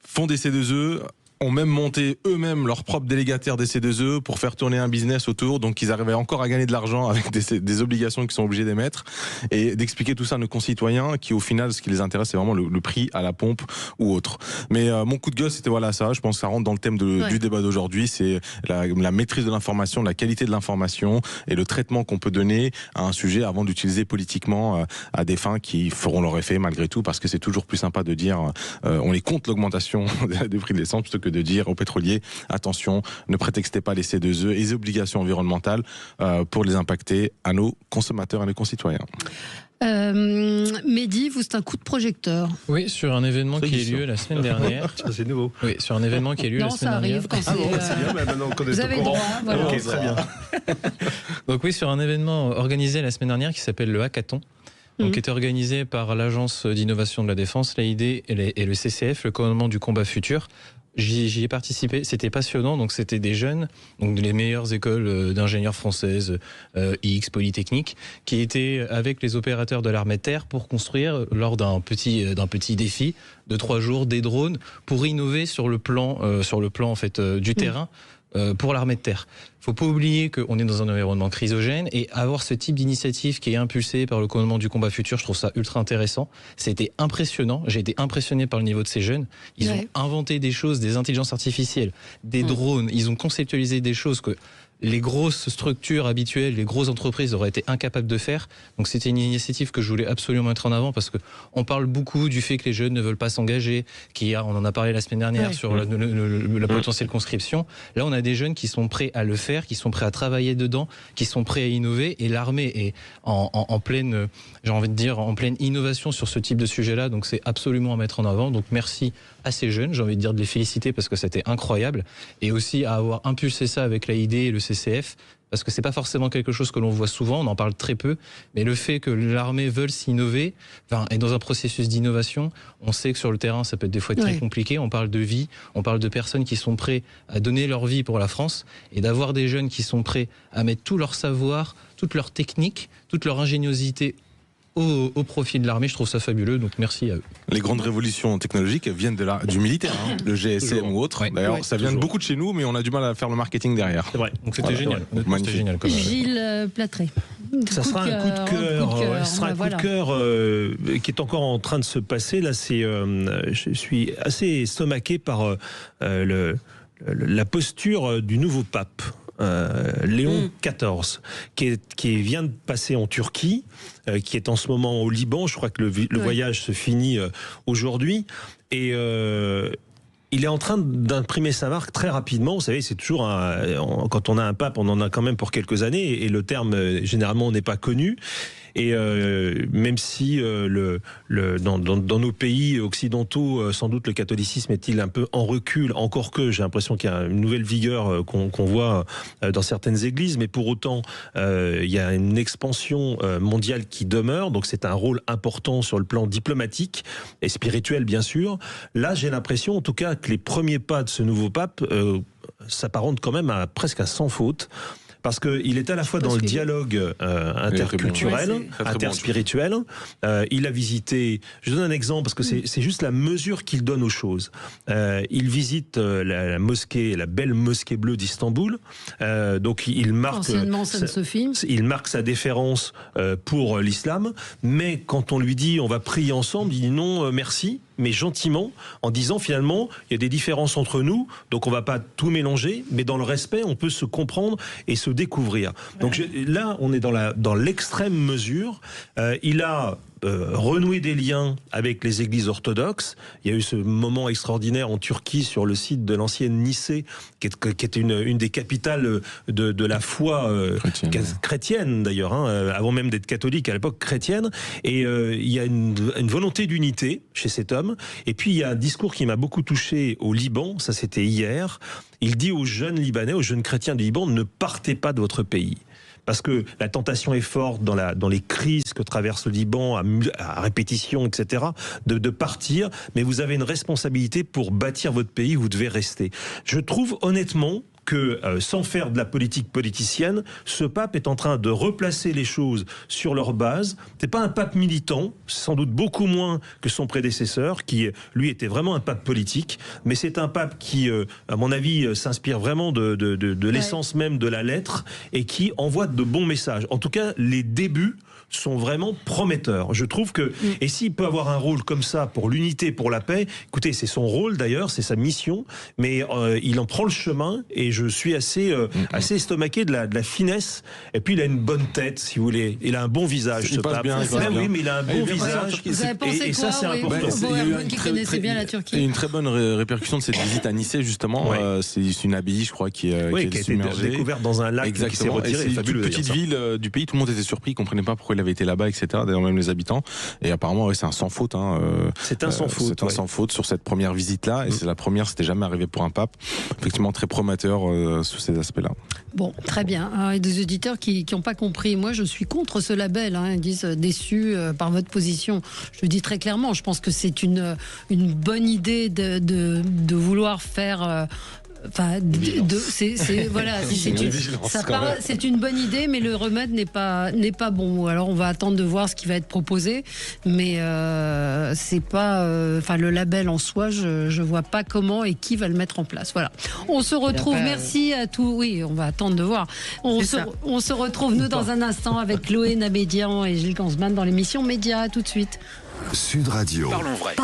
font des C2E ont même monté eux-mêmes leur propre délégataire des C2E pour faire tourner un business autour, donc ils arrivaient encore à gagner de l'argent avec des obligations qu'ils sont obligés d'émettre, et d'expliquer tout ça à nos concitoyens qui au final ce qui les intéresse c'est vraiment le prix à la pompe ou autre. Mais mon coup de gueule c'était ça, je pense que ça rentre dans le thème du débat d'aujourd'hui, c'est la maîtrise de l'information, la qualité de l'information et le traitement qu'on peut donner à un sujet avant d'utiliser politiquement à des fins qui feront leur effet malgré tout, parce que c'est toujours plus sympa de dire on est contre l'augmentation des prix de l'essence plutôt que de dire aux pétroliers attention, ne prétextez pas les C2E et les obligations environnementales pour les impacter à nos consommateurs, à nos concitoyens. Mehdi, vous, c'est un coup de projecteur. Oui, sur un événement qui a eu lieu la semaine dernière. C'est nouveau. Oui, sur un événement qui a eu lieu la semaine dernière. Non, ça arrive quand c'est... Vous avez le droit. Voilà. Ok, très bien. Donc oui, sur un événement organisé la semaine dernière qui s'appelle le Hackathon. Donc, qui était organisé par l'Agence d'innovation de la Défense, l'AID et le CCF, le commandement du combat futur. J'y ai participé, c'était passionnant. Donc c'était des jeunes, donc les meilleures écoles d'ingénieurs françaises, X, Polytechnique, qui étaient avec les opérateurs de l'armée de terre pour construire, lors d'un petit défi de 3 jours, des drones pour innover sur le plan en fait du terrain. Pour l'armée de terre. Il ne faut pas oublier qu'on est dans un environnement chrysogène, et avoir ce type d'initiative qui est impulsée par le commandement du combat futur, je trouve ça ultra intéressant. C'était impressionnant, j'ai été impressionné par le niveau de ces jeunes. Ils ont inventé des choses, des intelligences artificielles, des drones, ils ont conceptualisé des choses que les grosses structures habituelles, les grosses entreprises auraient été incapables de faire. Donc c'était une initiative que je voulais absolument mettre en avant parce qu'on parle beaucoup du fait que les jeunes ne veulent pas s'engager, on en a parlé la semaine dernière sur la potentielle conscription. Là, on a des jeunes qui sont prêts à le faire, qui sont prêts à travailler dedans, qui sont prêts à innover, et l'armée est en pleine, j'ai envie de dire, en pleine innovation sur ce type de sujet-là. Donc c'est absolument à mettre en avant. Donc merci à ces jeunes, j'ai envie de dire de les féliciter parce que c'était incroyable, et aussi à avoir impulsé ça avec l'AID et le CCF, parce que c'est pas forcément quelque chose que l'on voit souvent, on en parle très peu, mais le fait que l'armée veuille s'innover, est dans un processus d'innovation, on sait que sur le terrain ça peut être des fois très compliqué, on parle de vie, on parle de personnes qui sont prêts à donner leur vie pour la France, et d'avoir des jeunes qui sont prêts à mettre tout leur savoir, toute leur technique, toute leur ingéniosité au profit de l'armée, je trouve ça fabuleux, donc merci à eux. Les grandes révolutions technologiques viennent du militaire, le GSM ou autre. D'ailleurs, ça vient de beaucoup de chez nous, mais on a du mal à faire le marketing derrière. C'est vrai, donc c'était génial. Magnifique. Génial Gilles Platré. Ça sera un coup de cœur, ce sera un coup de cœur qui est encore en train de se passer. Là, je suis assez estomaqué par la posture du nouveau pape. Léon XIV, qui vient de passer en Turquie, qui est en ce moment au Liban. Je crois que le voyage se finit aujourd'hui. Et il est en train d'imprimer sa marque très rapidement. Vous savez, c'est toujours quand on a un pape, on en a quand même pour quelques années, et le terme généralement n'est pas connu. Et même si dans nos pays occidentaux, sans doute le catholicisme est-il un peu en recul, encore que j'ai l'impression qu'il y a une nouvelle vigueur qu'on voit dans certaines églises, mais pour autant il y a une expansion mondiale qui demeure, donc c'est un rôle important sur le plan diplomatique et spirituel bien sûr. Là j'ai l'impression en tout cas que les premiers pas de ce nouveau pape s'apparentent quand même presque à sans faute. Parce qu'il est à la fois dans le dialogue interculturel, interspirituel. Il a visité, je donne un exemple parce que c'est juste la mesure qu'il donne aux choses. Il visite la mosquée, la belle mosquée bleue d'Istanbul. Donc il marque, il marque sa déférence pour l'islam. Mais quand on lui dit on va prier ensemble, il dit non merci. Mais gentiment, en disant finalement, il y a des différences entre nous, donc on ne va pas tout mélanger, mais dans le respect, on peut se comprendre et se découvrir. Donc là, on est dans l'extrême mesure. Il a renouer des liens avec les églises orthodoxes. Il y a eu ce moment extraordinaire en Turquie sur le site de l'ancienne Nicée, qui était une des capitales de la foi chrétienne d'ailleurs, avant même d'être catholique, à l'époque chrétienne. Et il y a une volonté d'unité chez cet homme. Et puis il y a un discours qui m'a beaucoup touché au Liban, ça c'était hier. Il dit aux jeunes Libanais, aux jeunes chrétiens du Liban, ne partez pas de votre pays. Parce que la tentation est forte dans les crises que traverse le Liban à répétition, etc., de partir, mais vous avez une responsabilité pour bâtir votre pays, vous devez rester. Je trouve honnêtement que sans faire de la politique politicienne, ce pape est en train de replacer les choses sur leur base. C'est pas un pape militant, sans doute beaucoup moins que son prédécesseur, qui lui était vraiment un pape politique, mais c'est un pape qui, à mon avis, s'inspire vraiment de l'essence même de la lettre et qui envoie de bons messages. En tout cas, les débuts sont vraiment prometteurs. Je trouve que, et s'il peut avoir un rôle comme ça pour l'unité, pour la paix, écoutez, c'est son rôle d'ailleurs, c'est sa mission, mais il en prend le chemin et je suis assez estomaqué de la finesse. Et puis il a une bonne tête, si vous voulez. Il a un bon visage, ce pape. Oui, mais il a un bon visage. Vous avez pensé et ça, c'est important. Qui connaissait bien la Turquie. Une très bonne répercussion de cette visite à Nicée, justement. C'est une abbaye, je crois, qui a été découverte dans un lac qui s'est retiré. C'est une petite ville du pays. Tout le monde était surpris, ils ne comprenaient pas pourquoi il avait été là-bas, etc. D'ailleurs, même les habitants. Et apparemment, c'est un sans faute. C'est un sans faute. C'est un sans faute sur cette première visite-là. Et c'est la première, c'était jamais arrivé pour un pape. Effectivement, très prometteur sous ces aspects-là. Bon, très bien. Il y a des auditeurs qui n'ont pas compris. Moi, je suis contre ce label. Ils disent déçus par votre position. Je le dis très clairement. Je pense que c'est une bonne idée de vouloir faire. Enfin, c'est une bonne idée, mais le remède n'est pas bon. Alors on va attendre de voir ce qui va être proposé, mais c'est pas, le label en soi, je vois pas comment et qui va le mettre en place. Voilà. On se retrouve. Merci à tous. Oui, on va attendre de voir. On se retrouve nous dans un instant avec Chloé Nabédian et Gilles Gansman dans l'émission Média. Tout de suite. Sud Radio. Parlons vrai.